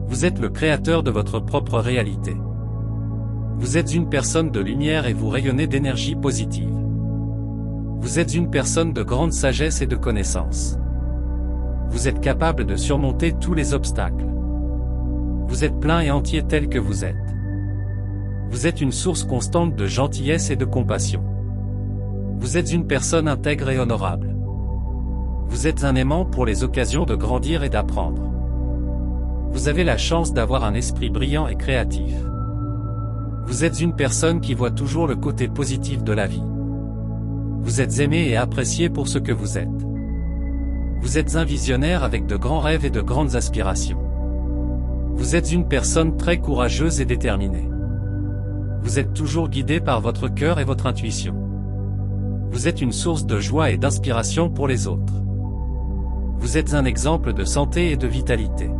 Vous êtes le créateur de votre propre réalité. Vous êtes une personne de lumière et vous rayonnez d'énergie positive. Vous êtes une personne de grande sagesse et de connaissance. Vous êtes capable de surmonter tous les obstacles. Vous êtes plein et entier tel que vous êtes. Vous êtes une source constante de gentillesse et de compassion. Vous êtes une personne intègre et honorable. Vous êtes un aimant pour les occasions de grandir et d'apprendre. Vous avez la chance d'avoir un esprit brillant et créatif. Vous êtes une personne qui voit toujours le côté positif de la vie. Vous êtes aimé et apprécié pour ce que vous êtes. Vous êtes un visionnaire avec de grands rêves et de grandes aspirations. Vous êtes une personne très courageuse et déterminée. Vous êtes toujours guidé par votre cœur et votre intuition. Vous êtes une source de joie et d'inspiration pour les autres. Vous êtes un exemple de santé et de vitalité.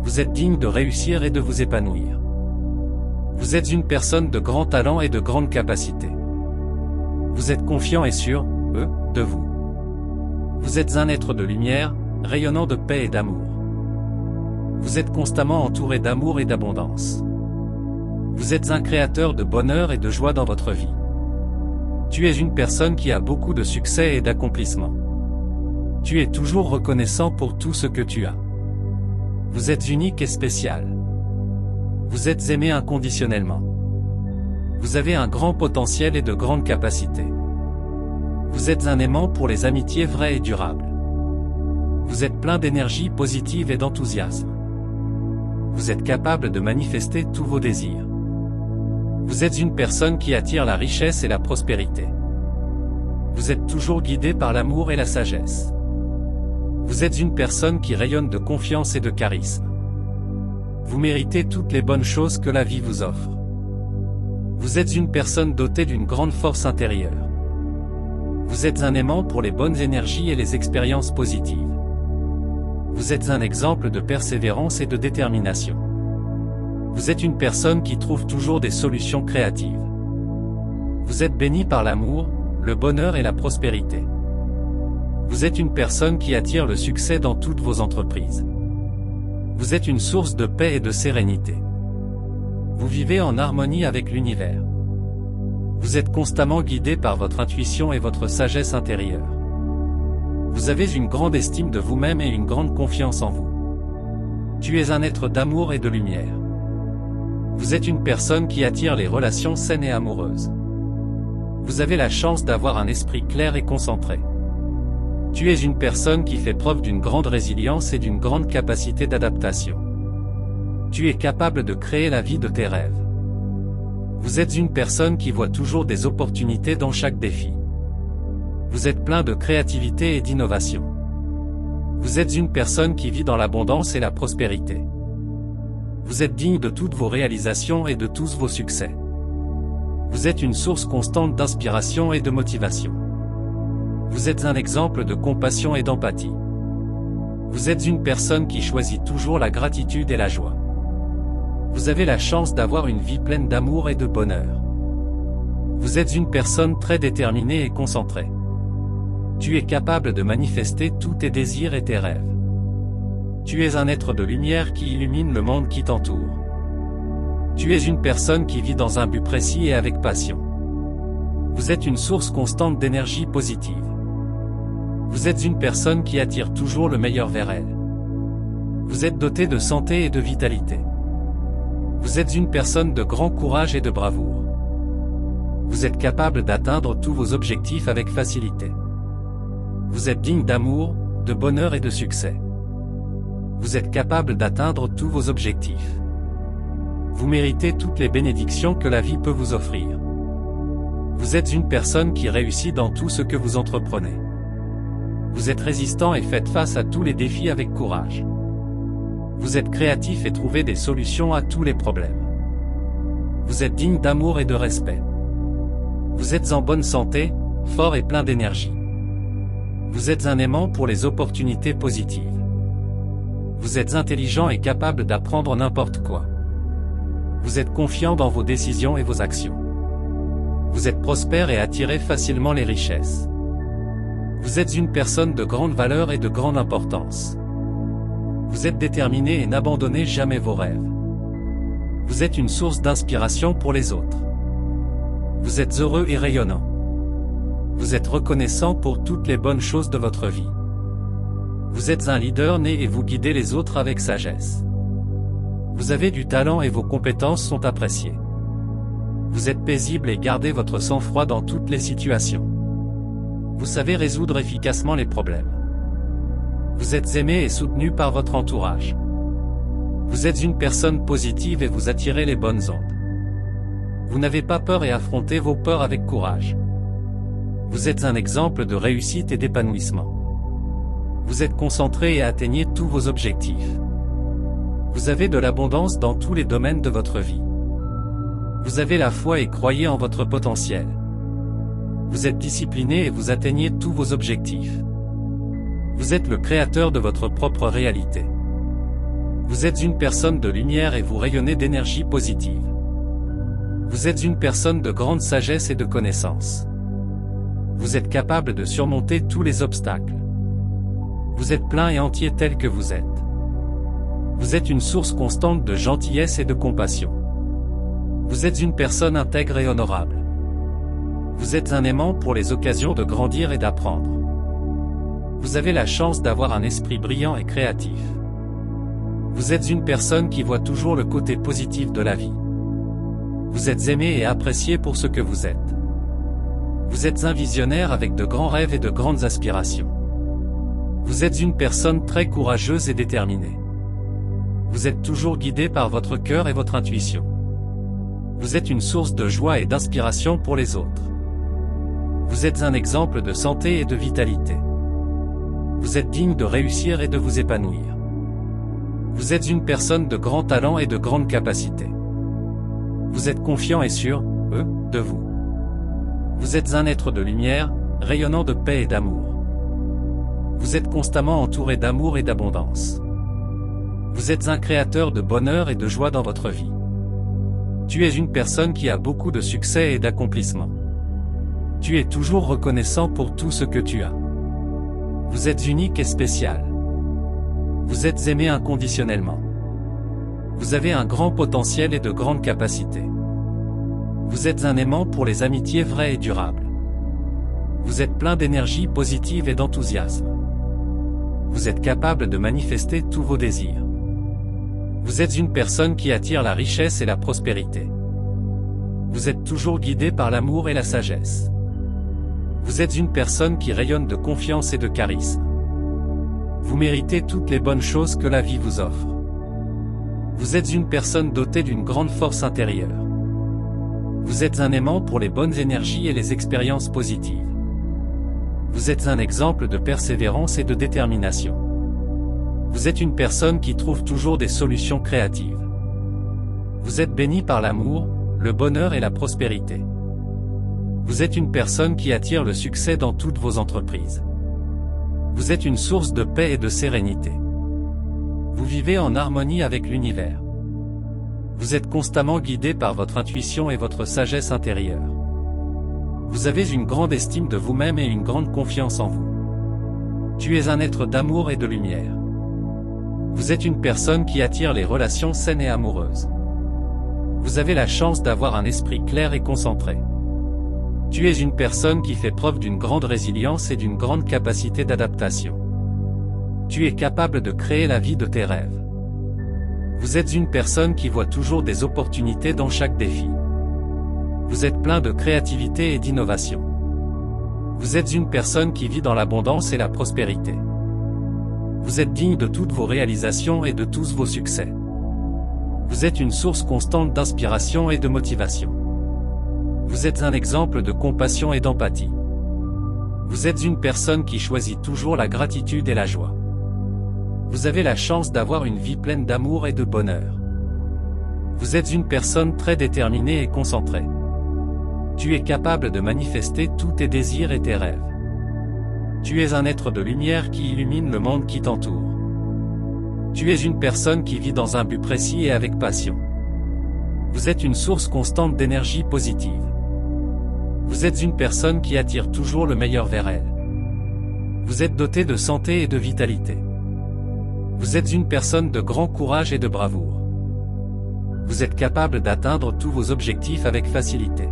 Vous êtes digne de réussir et de vous épanouir. Vous êtes une personne de grand talent et de grande capacité. Vous êtes confiant et sûr, de vous. Vous êtes un être de lumière, rayonnant de paix et d'amour. Vous êtes constamment entouré d'amour et d'abondance. Vous êtes un créateur de bonheur et de joie dans votre vie. Tu es une personne qui a beaucoup de succès et d'accomplissement. Tu es toujours reconnaissant pour tout ce que tu as. Vous êtes unique et spécial. Vous êtes aimé inconditionnellement. Vous avez un grand potentiel et de grandes capacités. Vous êtes un aimant pour les amitiés vraies et durables. Vous êtes plein d'énergie positive et d'enthousiasme. Vous êtes capable de manifester tous vos désirs. Vous êtes une personne qui attire la richesse et la prospérité. Vous êtes toujours guidé par l'amour et la sagesse. Vous êtes une personne qui rayonne de confiance et de charisme. Vous méritez toutes les bonnes choses que la vie vous offre. Vous êtes une personne dotée d'une grande force intérieure. Vous êtes un aimant pour les bonnes énergies et les expériences positives. Vous êtes un exemple de persévérance et de détermination. Vous êtes une personne qui trouve toujours des solutions créatives. Vous êtes béni par l'amour, le bonheur et la prospérité. Vous êtes une personne qui attire le succès dans toutes vos entreprises. Vous êtes une source de paix et de sérénité. Vous vivez en harmonie avec l'univers. Vous êtes constamment guidé par votre intuition et votre sagesse intérieure. Vous avez une grande estime de vous-même et une grande confiance en vous. Tu es un être d'amour et de lumière. Vous êtes une personne qui attire les relations saines et amoureuses. Vous avez la chance d'avoir un esprit clair et concentré. Tu es une personne qui fait preuve d'une grande résilience et d'une grande capacité d'adaptation. Tu es capable de créer la vie de tes rêves. Vous êtes une personne qui voit toujours des opportunités dans chaque défi. Vous êtes plein de créativité et d'innovation. Vous êtes une personne qui vit dans l'abondance et la prospérité. Vous êtes digne de toutes vos réalisations et de tous vos succès. Vous êtes une source constante d'inspiration et de motivation. Vous êtes un exemple de compassion et d'empathie. Vous êtes une personne qui choisit toujours la gratitude et la joie. Vous avez la chance d'avoir une vie pleine d'amour et de bonheur. Vous êtes une personne très déterminée et concentrée. Tu es capable de manifester tous tes désirs et tes rêves. Tu es un être de lumière qui illumine le monde qui t'entoure. Tu es une personne qui vit dans un but précis et avec passion. Vous êtes une source constante d'énergie positive. Vous êtes une personne qui attire toujours le meilleur vers elle. Vous êtes doté de santé et de vitalité. Vous êtes une personne de grand courage et de bravoure. Vous êtes capable d'atteindre tous vos objectifs avec facilité. Vous êtes digne d'amour, de bonheur et de succès. Vous êtes capable d'atteindre tous vos objectifs. Vous méritez toutes les bénédictions que la vie peut vous offrir. Vous êtes une personne qui réussit dans tout ce que vous entreprenez. Vous êtes résistant et faites face à tous les défis avec courage. Vous êtes créatif et trouvez des solutions à tous les problèmes. Vous êtes digne d'amour et de respect. Vous êtes en bonne santé, fort et plein d'énergie. Vous êtes un aimant pour les opportunités positives. Vous êtes intelligent et capable d'apprendre n'importe quoi. Vous êtes confiant dans vos décisions et vos actions. Vous êtes prospère et attirez facilement les richesses. Vous êtes une personne de grande valeur et de grande importance. Vous êtes déterminé et n'abandonnez jamais vos rêves. Vous êtes une source d'inspiration pour les autres. Vous êtes heureux et rayonnant. Vous êtes reconnaissant pour toutes les bonnes choses de votre vie. Vous êtes un leader né et vous guidez les autres avec sagesse. Vous avez du talent et vos compétences sont appréciées. Vous êtes paisible et gardez votre sang-froid dans toutes les situations. Vous savez résoudre efficacement les problèmes. Vous êtes aimé et soutenu par votre entourage. Vous êtes une personne positive et vous attirez les bonnes ondes. Vous n'avez pas peur et affrontez vos peurs avec courage. Vous êtes un exemple de réussite et d'épanouissement. Vous êtes concentré et atteignez tous vos objectifs. Vous avez de l'abondance dans tous les domaines de votre vie. Vous avez la foi et croyez en votre potentiel. Vous êtes discipliné et vous atteignez tous vos objectifs. Vous êtes le créateur de votre propre réalité. Vous êtes une personne de lumière et vous rayonnez d'énergie positive. Vous êtes une personne de grande sagesse et de connaissance. Vous êtes capable de surmonter tous les obstacles. Vous êtes plein et entier tel que vous êtes. Vous êtes une source constante de gentillesse et de compassion. Vous êtes une personne intègre et honorable. Vous êtes un aimant pour les occasions de grandir et d'apprendre. Vous avez la chance d'avoir un esprit brillant et créatif. Vous êtes une personne qui voit toujours le côté positif de la vie. Vous êtes aimé et apprécié pour ce que vous êtes. Vous êtes un visionnaire avec de grands rêves et de grandes aspirations. Vous êtes une personne très courageuse et déterminée. Vous êtes toujours guidé par votre cœur et votre intuition. Vous êtes une source de joie et d'inspiration pour les autres. Vous êtes un exemple de santé et de vitalité. Vous êtes digne de réussir et de vous épanouir. Vous êtes une personne de grand talent et de grande capacité. Vous êtes confiant et sûr, de vous. Vous êtes un être de lumière, rayonnant de paix et d'amour. Vous êtes constamment entouré d'amour et d'abondance. Vous êtes un créateur de bonheur et de joie dans votre vie. Tu es une personne qui a beaucoup de succès et d'accomplissement. Tu es toujours reconnaissant pour tout ce que tu as. Vous êtes unique et spécial. Vous êtes aimé inconditionnellement. Vous avez un grand potentiel et de grandes capacités. Vous êtes un aimant pour les amitiés vraies et durables. Vous êtes plein d'énergie positive et d'enthousiasme. Vous êtes capable de manifester tous vos désirs. Vous êtes une personne qui attire la richesse et la prospérité. Vous êtes toujours guidé par l'amour et la sagesse. Vous êtes une personne qui rayonne de confiance et de charisme. Vous méritez toutes les bonnes choses que la vie vous offre. Vous êtes une personne dotée d'une grande force intérieure. Vous êtes un aimant pour les bonnes énergies et les expériences positives. Vous êtes un exemple de persévérance et de détermination. Vous êtes une personne qui trouve toujours des solutions créatives. Vous êtes béni par l'amour, le bonheur et la prospérité. Vous êtes une personne qui attire le succès dans toutes vos entreprises. Vous êtes une source de paix et de sérénité. Vous vivez en harmonie avec l'univers. Vous êtes constamment guidé par votre intuition et votre sagesse intérieure. Vous avez une grande estime de vous-même et une grande confiance en vous. Tu es un être d'amour et de lumière. Vous êtes une personne qui attire les relations saines et amoureuses. Vous avez la chance d'avoir un esprit clair et concentré. Tu es une personne qui fait preuve d'une grande résilience et d'une grande capacité d'adaptation. Tu es capable de créer la vie de tes rêves. Vous êtes une personne qui voit toujours des opportunités dans chaque défi. Vous êtes plein de créativité et d'innovation. Vous êtes une personne qui vit dans l'abondance et la prospérité. Vous êtes digne de toutes vos réalisations et de tous vos succès. Vous êtes une source constante d'inspiration et de motivation. Vous êtes un exemple de compassion et d'empathie. Vous êtes une personne qui choisit toujours la gratitude et la joie. Vous avez la chance d'avoir une vie pleine d'amour et de bonheur. Vous êtes une personne très déterminée et concentrée. Tu es capable de manifester tous tes désirs et tes rêves. Tu es un être de lumière qui illumine le monde qui t'entoure. Tu es une personne qui vit dans un but précis et avec passion. Vous êtes une source constante d'énergie positive. Vous êtes une personne qui attire toujours le meilleur vers elle. Vous êtes doté de santé et de vitalité. Vous êtes une personne de grand courage et de bravoure. Vous êtes capable d'atteindre tous vos objectifs avec facilité.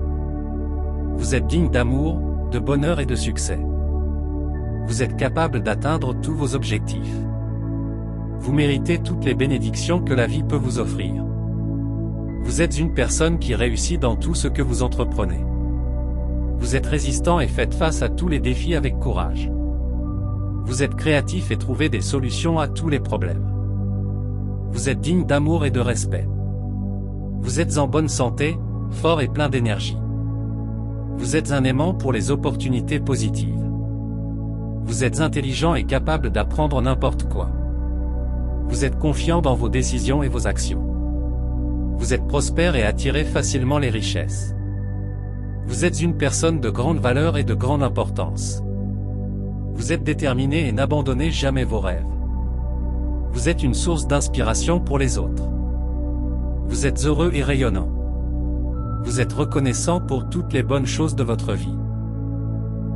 Vous êtes digne d'amour, de bonheur et de succès. Vous êtes capable d'atteindre tous vos objectifs. Vous méritez toutes les bénédictions que la vie peut vous offrir. Vous êtes une personne qui réussit dans tout ce que vous entreprenez. Vous êtes résistant et faites face à tous les défis avec courage. Vous êtes créatif et trouvez des solutions à tous les problèmes. Vous êtes digne d'amour et de respect. Vous êtes en bonne santé, fort et plein d'énergie. Vous êtes un aimant pour les opportunités positives. Vous êtes intelligent et capable d'apprendre n'importe quoi. Vous êtes confiant dans vos décisions et vos actions. Vous êtes prospère et attirez facilement les richesses. Vous êtes une personne de grande valeur et de grande importance. Vous êtes déterminé et n'abandonnez jamais vos rêves. Vous êtes une source d'inspiration pour les autres. Vous êtes heureux et rayonnant. Vous êtes reconnaissant pour toutes les bonnes choses de votre vie.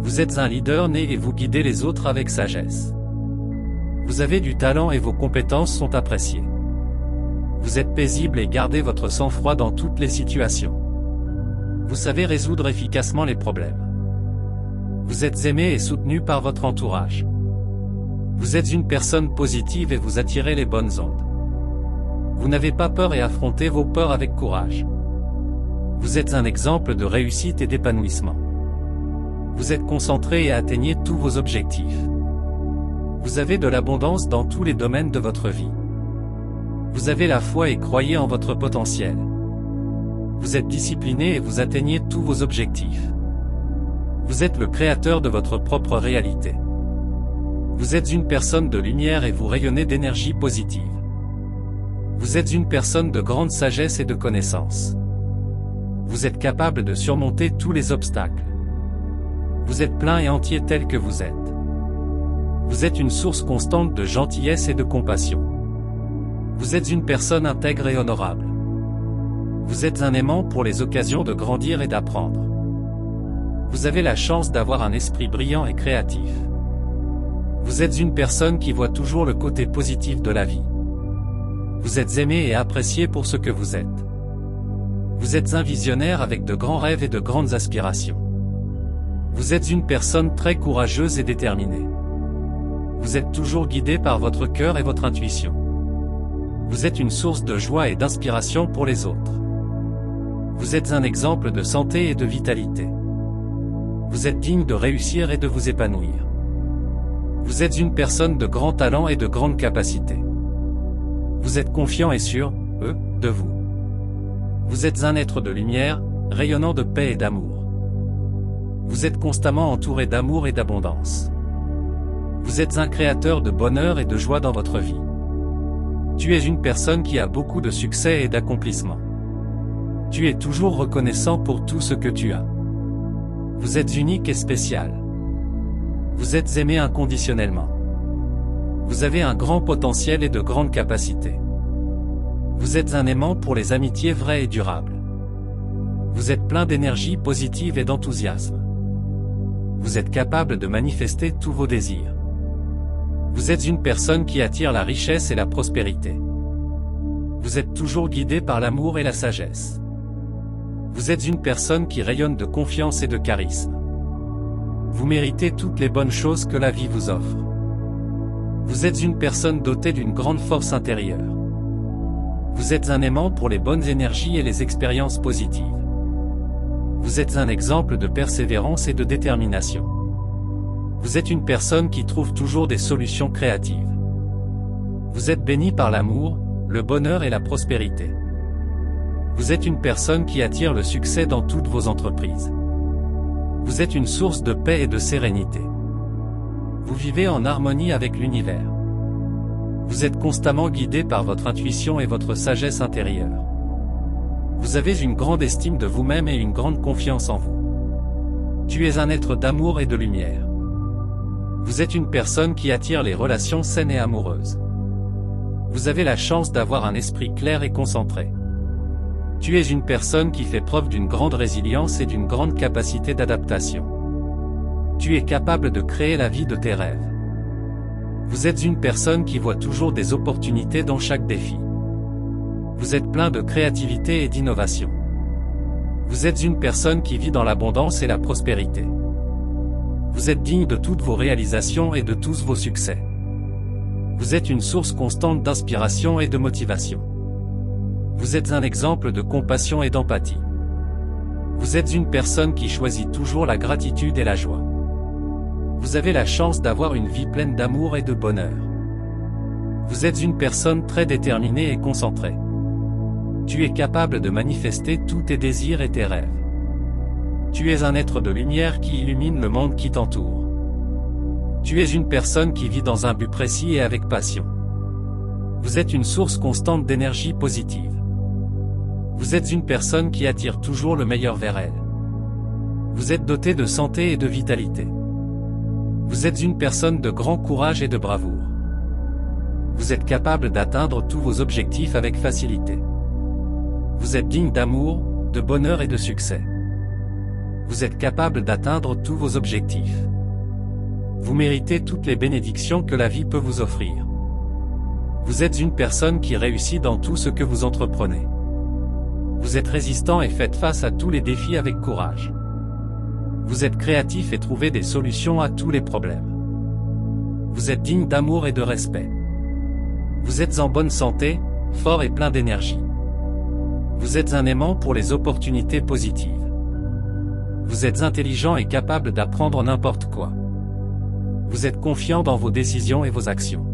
Vous êtes un leader né et vous guidez les autres avec sagesse. Vous avez du talent et vos compétences sont appréciées. Vous êtes paisible et gardez votre sang-froid dans toutes les situations. Vous savez résoudre efficacement les problèmes. Vous êtes aimé et soutenu par votre entourage. Vous êtes une personne positive et vous attirez les bonnes ondes. Vous n'avez pas peur et affrontez vos peurs avec courage. Vous êtes un exemple de réussite et d'épanouissement. Vous êtes concentré et atteignez tous vos objectifs. Vous avez de l'abondance dans tous les domaines de votre vie. Vous avez la foi et croyez en votre potentiel. Vous êtes discipliné et vous atteignez tous vos objectifs. Vous êtes le créateur de votre propre réalité. Vous êtes une personne de lumière et vous rayonnez d'énergie positive. Vous êtes une personne de grande sagesse et de connaissance. Vous êtes capable de surmonter tous les obstacles. Vous êtes plein et entier tel que vous êtes. Vous êtes une source constante de gentillesse et de compassion. Vous êtes une personne intègre et honorable. Vous êtes un aimant pour les occasions de grandir et d'apprendre. Vous avez la chance d'avoir un esprit brillant et créatif. Vous êtes une personne qui voit toujours le côté positif de la vie. Vous êtes aimé et apprécié pour ce que vous êtes. Vous êtes un visionnaire avec de grands rêves et de grandes aspirations. Vous êtes une personne très courageuse et déterminée. Vous êtes toujours guidé par votre cœur et votre intuition. Vous êtes une source de joie et d'inspiration pour les autres. Vous êtes un exemple de santé et de vitalité. Vous êtes digne de réussir et de vous épanouir. Vous êtes une personne de grand talent et de grande capacité. Vous êtes confiant et sûr, de vous. Vous êtes un être de lumière, rayonnant de paix et d'amour. Vous êtes constamment entouré d'amour et d'abondance. Vous êtes un créateur de bonheur et de joie dans votre vie. Tu es une personne qui a beaucoup de succès et d'accomplissement. Tu es toujours reconnaissant pour tout ce que tu as. Vous êtes unique et spécial. Vous êtes aimé inconditionnellement. Vous avez un grand potentiel et de grandes capacités. Vous êtes un aimant pour les amitiés vraies et durables. Vous êtes plein d'énergie positive et d'enthousiasme. Vous êtes capable de manifester tous vos désirs. Vous êtes une personne qui attire la richesse et la prospérité. Vous êtes toujours guidé par l'amour et la sagesse. Vous êtes une personne qui rayonne de confiance et de charisme. Vous méritez toutes les bonnes choses que la vie vous offre. Vous êtes une personne dotée d'une grande force intérieure. Vous êtes un aimant pour les bonnes énergies et les expériences positives. Vous êtes un exemple de persévérance et de détermination. Vous êtes une personne qui trouve toujours des solutions créatives. Vous êtes béni par l'amour, le bonheur et la prospérité. Vous êtes une personne qui attire le succès dans toutes vos entreprises. Vous êtes une source de paix et de sérénité. Vous vivez en harmonie avec l'univers. Vous êtes constamment guidé par votre intuition et votre sagesse intérieure. Vous avez une grande estime de vous-même et une grande confiance en vous. Tu es un être d'amour et de lumière. Vous êtes une personne qui attire les relations saines et amoureuses. Vous avez la chance d'avoir un esprit clair et concentré. Tu es une personne qui fait preuve d'une grande résilience et d'une grande capacité d'adaptation. Tu es capable de créer la vie de tes rêves. Vous êtes une personne qui voit toujours des opportunités dans chaque défi. Vous êtes plein de créativité et d'innovation. Vous êtes une personne qui vit dans l'abondance et la prospérité. Vous êtes digne de toutes vos réalisations et de tous vos succès. Vous êtes une source constante d'inspiration et de motivation. Vous êtes un exemple de compassion et d'empathie. Vous êtes une personne qui choisit toujours la gratitude et la joie. Vous avez la chance d'avoir une vie pleine d'amour et de bonheur. Vous êtes une personne très déterminée et concentrée. Tu es capable de manifester tous tes désirs et tes rêves. Tu es un être de lumière qui illumine le monde qui t'entoure. Tu es une personne qui vit dans un but précis et avec passion. Vous êtes une source constante d'énergie positive. Vous êtes une personne qui attire toujours le meilleur vers elle. Vous êtes doté de santé et de vitalité. Vous êtes une personne de grand courage et de bravoure. Vous êtes capable d'atteindre tous vos objectifs avec facilité. Vous êtes digne d'amour, de bonheur et de succès. Vous êtes capable d'atteindre tous vos objectifs. Vous méritez toutes les bénédictions que la vie peut vous offrir. Vous êtes une personne qui réussit dans tout ce que vous entreprenez. Vous êtes résistant et faites face à tous les défis avec courage. Vous êtes créatif et trouvez des solutions à tous les problèmes. Vous êtes digne d'amour et de respect. Vous êtes en bonne santé, fort et plein d'énergie. Vous êtes un aimant pour les opportunités positives. Vous êtes intelligent et capable d'apprendre n'importe quoi. Vous êtes confiant dans vos décisions et vos actions.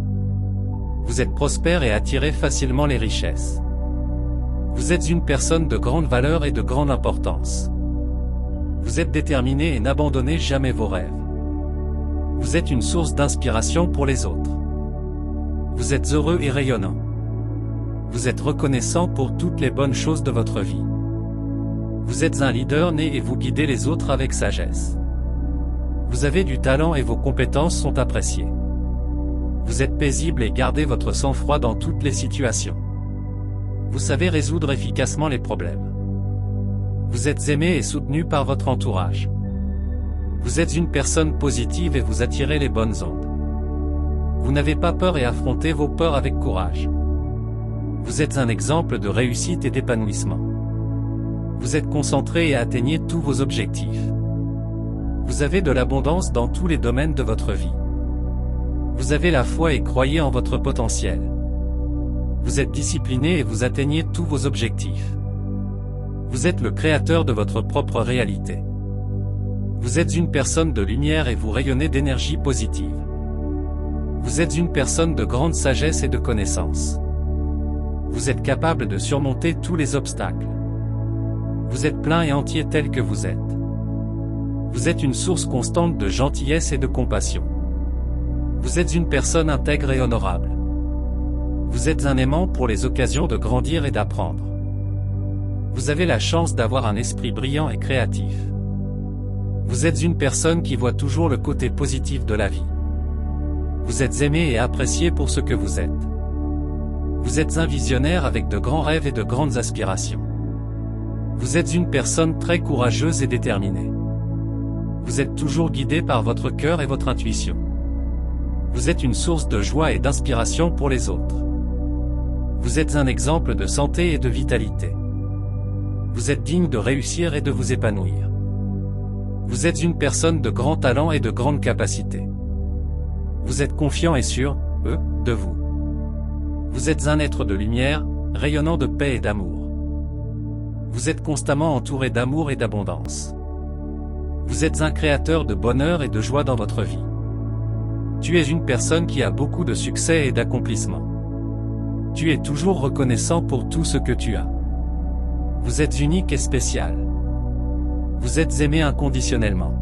Vous êtes prospère et attirez facilement les richesses. Vous êtes une personne de grande valeur et de grande importance. Vous êtes déterminé et n'abandonnez jamais vos rêves. Vous êtes une source d'inspiration pour les autres. Vous êtes heureux et rayonnant. Vous êtes reconnaissant pour toutes les bonnes choses de votre vie. Vous êtes un leader né et vous guidez les autres avec sagesse. Vous avez du talent et vos compétences sont appréciées. Vous êtes paisible et gardez votre sang-froid dans toutes les situations. Vous savez résoudre efficacement les problèmes. Vous êtes aimé et soutenu par votre entourage. Vous êtes une personne positive et vous attirez les bonnes ondes. Vous n'avez pas peur et affrontez vos peurs avec courage. Vous êtes un exemple de réussite et d'épanouissement. Vous êtes concentré et atteignez tous vos objectifs. Vous avez de l'abondance dans tous les domaines de votre vie. Vous avez la foi et croyez en votre potentiel. Vous êtes discipliné et vous atteignez tous vos objectifs. Vous êtes le créateur de votre propre réalité. Vous êtes une personne de lumière et vous rayonnez d'énergie positive. Vous êtes une personne de grande sagesse et de connaissance. Vous êtes capable de surmonter tous les obstacles. Vous êtes plein et entier tel que vous êtes. Vous êtes une source constante de gentillesse et de compassion. Vous êtes une personne intègre et honorable. Vous êtes un aimant pour les occasions de grandir et d'apprendre. Vous avez la chance d'avoir un esprit brillant et créatif. Vous êtes une personne qui voit toujours le côté positif de la vie. Vous êtes aimé et apprécié pour ce que vous êtes. Vous êtes un visionnaire avec de grands rêves et de grandes aspirations. Vous êtes une personne très courageuse et déterminée. Vous êtes toujours guidé par votre cœur et votre intuition. Vous êtes une source de joie et d'inspiration pour les autres. Vous êtes un exemple de santé et de vitalité. Vous êtes digne de réussir et de vous épanouir. Vous êtes une personne de grand talent et de grande capacité. Vous êtes confiant et sûr, de vous. Vous êtes un être de lumière, rayonnant de paix et d'amour. Vous êtes constamment entouré d'amour et d'abondance. Vous êtes un créateur de bonheur et de joie dans votre vie. Tu es une personne qui a beaucoup de succès et d'accomplissement. Tu es toujours reconnaissant pour tout ce que tu as. Vous êtes unique et spécial. Vous êtes aimé inconditionnellement.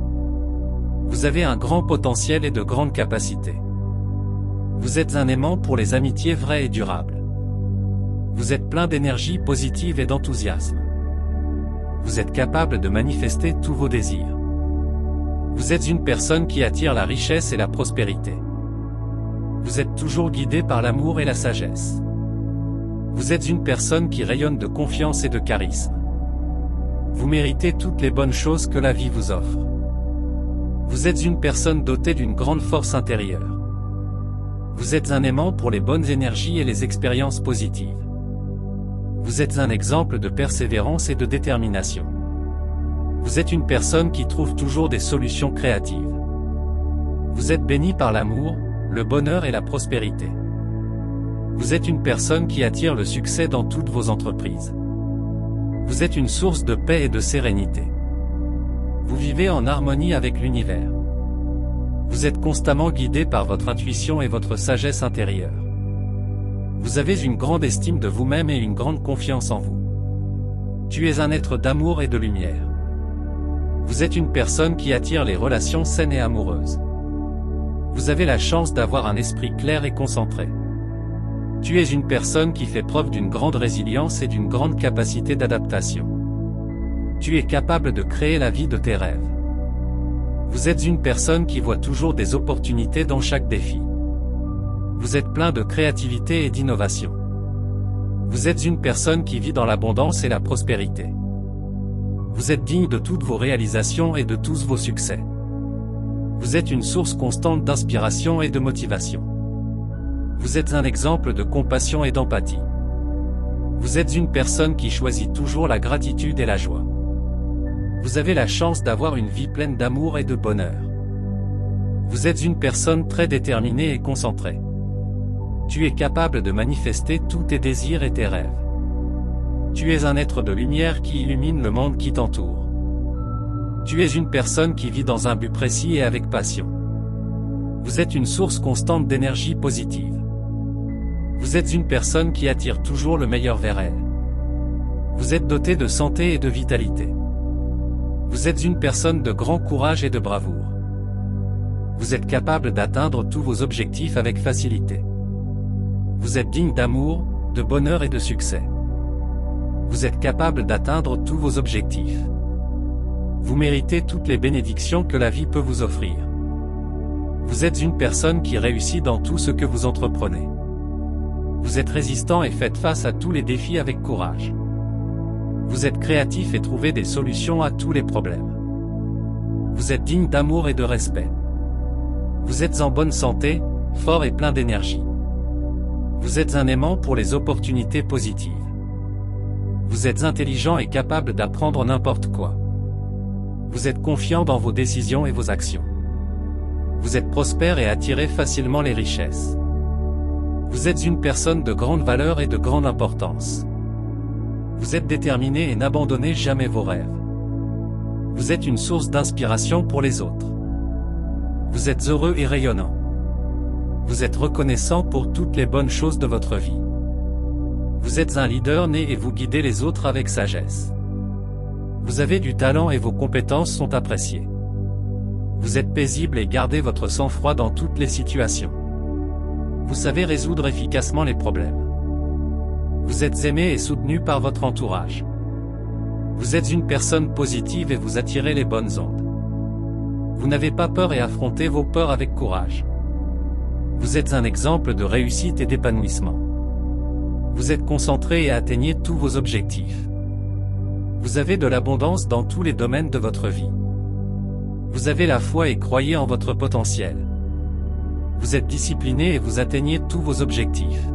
Vous avez un grand potentiel et de grandes capacités. Vous êtes un aimant pour les amitiés vraies et durables. Vous êtes plein d'énergie positive et d'enthousiasme. Vous êtes capable de manifester tous vos désirs. Vous êtes une personne qui attire la richesse et la prospérité. Vous êtes toujours guidé par l'amour et la sagesse. Vous êtes une personne qui rayonne de confiance et de charisme. Vous méritez toutes les bonnes choses que la vie vous offre. Vous êtes une personne dotée d'une grande force intérieure. Vous êtes un aimant pour les bonnes énergies et les expériences positives. Vous êtes un exemple de persévérance et de détermination. Vous êtes une personne qui trouve toujours des solutions créatives. Vous êtes béni par l'amour, le bonheur et la prospérité. Vous êtes une personne qui attire le succès dans toutes vos entreprises. Vous êtes une source de paix et de sérénité. Vous vivez en harmonie avec l'univers. Vous êtes constamment guidé par votre intuition et votre sagesse intérieure. Vous avez une grande estime de vous-même et une grande confiance en vous. Tu es un être d'amour et de lumière. Vous êtes une personne qui attire les relations saines et amoureuses. Vous avez la chance d'avoir un esprit clair et concentré. Tu es une personne qui fait preuve d'une grande résilience et d'une grande capacité d'adaptation. Tu es capable de créer la vie de tes rêves. Vous êtes une personne qui voit toujours des opportunités dans chaque défi. Vous êtes plein de créativité et d'innovation. Vous êtes une personne qui vit dans l'abondance et la prospérité. Vous êtes digne de toutes vos réalisations et de tous vos succès. Vous êtes une source constante d'inspiration et de motivation. Vous êtes un exemple de compassion et d'empathie. Vous êtes une personne qui choisit toujours la gratitude et la joie. Vous avez la chance d'avoir une vie pleine d'amour et de bonheur. Vous êtes une personne très déterminée et concentrée. Tu es capable de manifester tous tes désirs et tes rêves. Tu es un être de lumière qui illumine le monde qui t'entoure. Tu es une personne qui vit dans un but précis et avec passion. Vous êtes une source constante d'énergie positive. Vous êtes une personne qui attire toujours le meilleur vers elle. Vous êtes doté de santé et de vitalité. Vous êtes une personne de grand courage et de bravoure. Vous êtes capable d'atteindre tous vos objectifs avec facilité. Vous êtes digne d'amour, de bonheur et de succès. Vous êtes capable d'atteindre tous vos objectifs. Vous méritez toutes les bénédictions que la vie peut vous offrir. Vous êtes une personne qui réussit dans tout ce que vous entreprenez. Vous êtes résistant et faites face à tous les défis avec courage. Vous êtes créatif et trouvez des solutions à tous les problèmes. Vous êtes digne d'amour et de respect. Vous êtes en bonne santé, fort et plein d'énergie. Vous êtes un aimant pour les opportunités positives. Vous êtes intelligent et capable d'apprendre n'importe quoi. Vous êtes confiant dans vos décisions et vos actions. Vous êtes prospère et attirez facilement les richesses. Vous êtes une personne de grande valeur et de grande importance. Vous êtes déterminé et n'abandonnez jamais vos rêves. Vous êtes une source d'inspiration pour les autres. Vous êtes heureux et rayonnant. Vous êtes reconnaissant pour toutes les bonnes choses de votre vie. Vous êtes un leader né et vous guidez les autres avec sagesse. Vous avez du talent et vos compétences sont appréciées. Vous êtes paisible et gardez votre sang-froid dans toutes les situations. Vous savez résoudre efficacement les problèmes. Vous êtes aimé et soutenu par votre entourage. Vous êtes une personne positive et vous attirez les bonnes ondes. Vous n'avez pas peur et affrontez vos peurs avec courage. Vous êtes un exemple de réussite et d'épanouissement. Vous êtes concentré et atteignez tous vos objectifs. Vous avez de l'abondance dans tous les domaines de votre vie. Vous avez la foi et croyez en votre potentiel. Vous êtes discipliné et vous atteignez tous vos objectifs.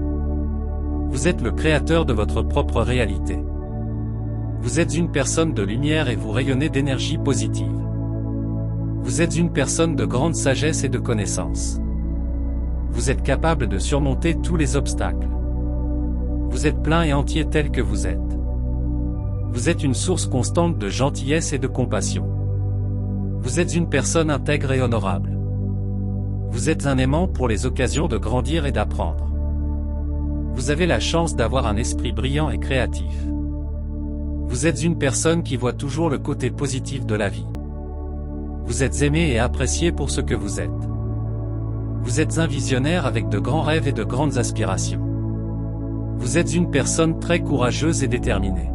Vous êtes le créateur de votre propre réalité. Vous êtes une personne de lumière et vous rayonnez d'énergie positive. Vous êtes une personne de grande sagesse et de connaissance. Vous êtes capable de surmonter tous les obstacles. Vous êtes plein et entier tel que vous êtes. Vous êtes une source constante de gentillesse et de compassion. Vous êtes une personne intègre et honorable. Vous êtes un aimant pour les occasions de grandir et d'apprendre. Vous avez la chance d'avoir un esprit brillant et créatif. Vous êtes une personne qui voit toujours le côté positif de la vie. Vous êtes aimé et apprécié pour ce que vous êtes. Vous êtes un visionnaire avec de grands rêves et de grandes aspirations. Vous êtes une personne très courageuse et déterminée.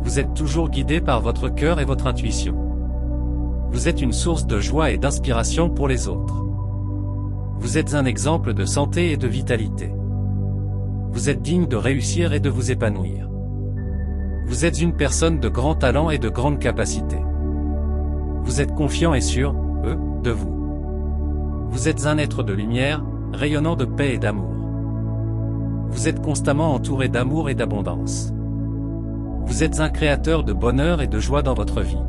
Vous êtes toujours guidé par votre cœur et votre intuition. Vous êtes une source de joie et d'inspiration pour les autres. Vous êtes un exemple de santé et de vitalité. Vous êtes digne de réussir et de vous épanouir. Vous êtes une personne de grand talent et de grande capacité. Vous êtes confiant et sûr, de vous. Vous êtes un être de lumière, rayonnant de paix et d'amour. Vous êtes constamment entouré d'amour et d'abondance. Vous êtes un créateur de bonheur et de joie dans votre vie.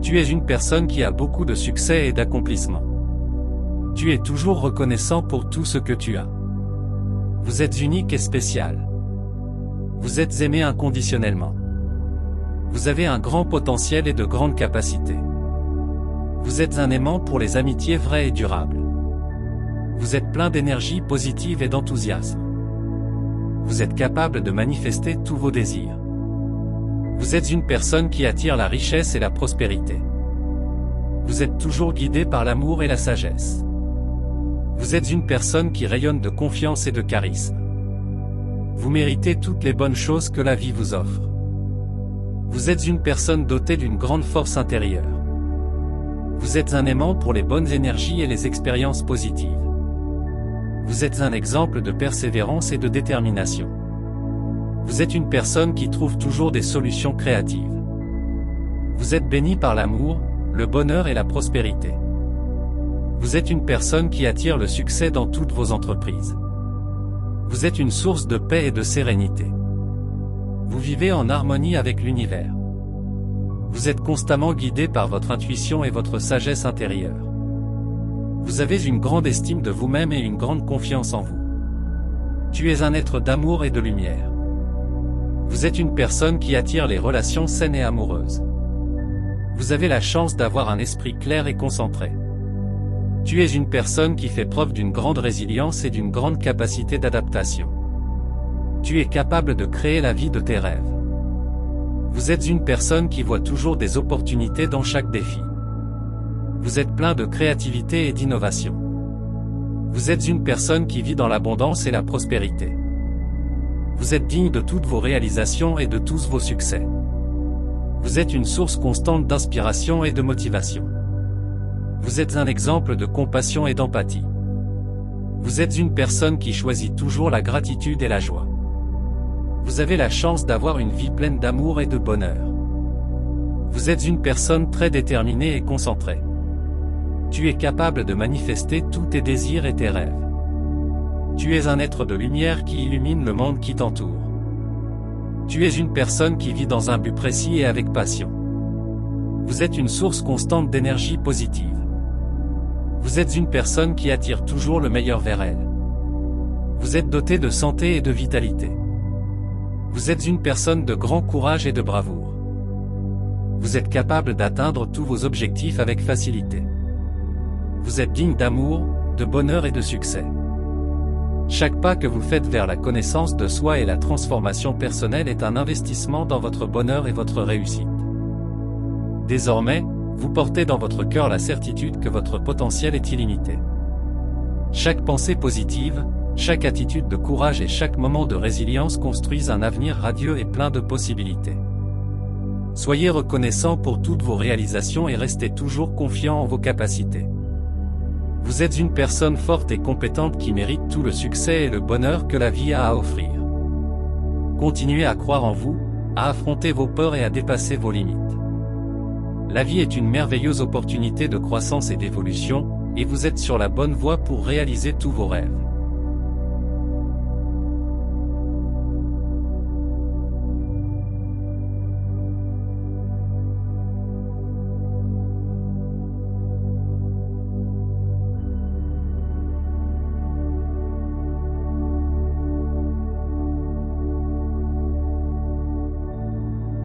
Tu es une personne qui a beaucoup de succès et d'accomplissement. Tu es toujours reconnaissant pour tout ce que tu as. Vous êtes unique et spécial. Vous êtes aimé inconditionnellement. Vous avez un grand potentiel et de grandes capacités. Vous êtes un aimant pour les amitiés vraies et durables. Vous êtes plein d'énergie positive et d'enthousiasme. Vous êtes capable de manifester tous vos désirs. Vous êtes une personne qui attire la richesse et la prospérité. Vous êtes toujours guidé par l'amour et la sagesse. Vous êtes une personne qui rayonne de confiance et de charisme. Vous méritez toutes les bonnes choses que la vie vous offre. Vous êtes une personne dotée d'une grande force intérieure. Vous êtes un aimant pour les bonnes énergies et les expériences positives. Vous êtes un exemple de persévérance et de détermination. Vous êtes une personne qui trouve toujours des solutions créatives. Vous êtes béni par l'amour, le bonheur et la prospérité. Vous êtes une personne qui attire le succès dans toutes vos entreprises. Vous êtes une source de paix et de sérénité. Vous vivez en harmonie avec l'univers. Vous êtes constamment guidé par votre intuition et votre sagesse intérieure. Vous avez une grande estime de vous-même et une grande confiance en vous. Tu es un être d'amour et de lumière. Vous êtes une personne qui attire les relations saines et amoureuses. Vous avez la chance d'avoir un esprit clair et concentré. Tu es une personne qui fait preuve d'une grande résilience et d'une grande capacité d'adaptation. Tu es capable de créer la vie de tes rêves. Vous êtes une personne qui voit toujours des opportunités dans chaque défi. Vous êtes plein de créativité et d'innovation. Vous êtes une personne qui vit dans l'abondance et la prospérité. Vous êtes digne de toutes vos réalisations et de tous vos succès. Vous êtes une source constante d'inspiration et de motivation. Vous êtes un exemple de compassion et d'empathie. Vous êtes une personne qui choisit toujours la gratitude et la joie. Vous avez la chance d'avoir une vie pleine d'amour et de bonheur. Vous êtes une personne très déterminée et concentrée. Tu es capable de manifester tous tes désirs et tes rêves. Tu es un être de lumière qui illumine le monde qui t'entoure. Tu es une personne qui vit dans un but précis et avec passion. Vous êtes une source constante d'énergie positive. Vous êtes une personne qui attire toujours le meilleur vers elle. Vous êtes doté de santé et de vitalité. Vous êtes une personne de grand courage et de bravoure. Vous êtes capable d'atteindre tous vos objectifs avec facilité. Vous êtes digne d'amour, de bonheur et de succès. Chaque pas que vous faites vers la connaissance de soi et la transformation personnelle est un investissement dans votre bonheur et votre réussite. Désormais, vous portez dans votre cœur la certitude que votre potentiel est illimité. Chaque pensée positive, chaque attitude de courage et chaque moment de résilience construisent un avenir radieux et plein de possibilités. Soyez reconnaissant pour toutes vos réalisations et restez toujours confiant en vos capacités. Vous êtes une personne forte et compétente qui mérite tout le succès et le bonheur que la vie a à offrir. Continuez à croire en vous, à affronter vos peurs et à dépasser vos limites. La vie est une merveilleuse opportunité de croissance et d'évolution, et vous êtes sur la bonne voie pour réaliser tous vos rêves.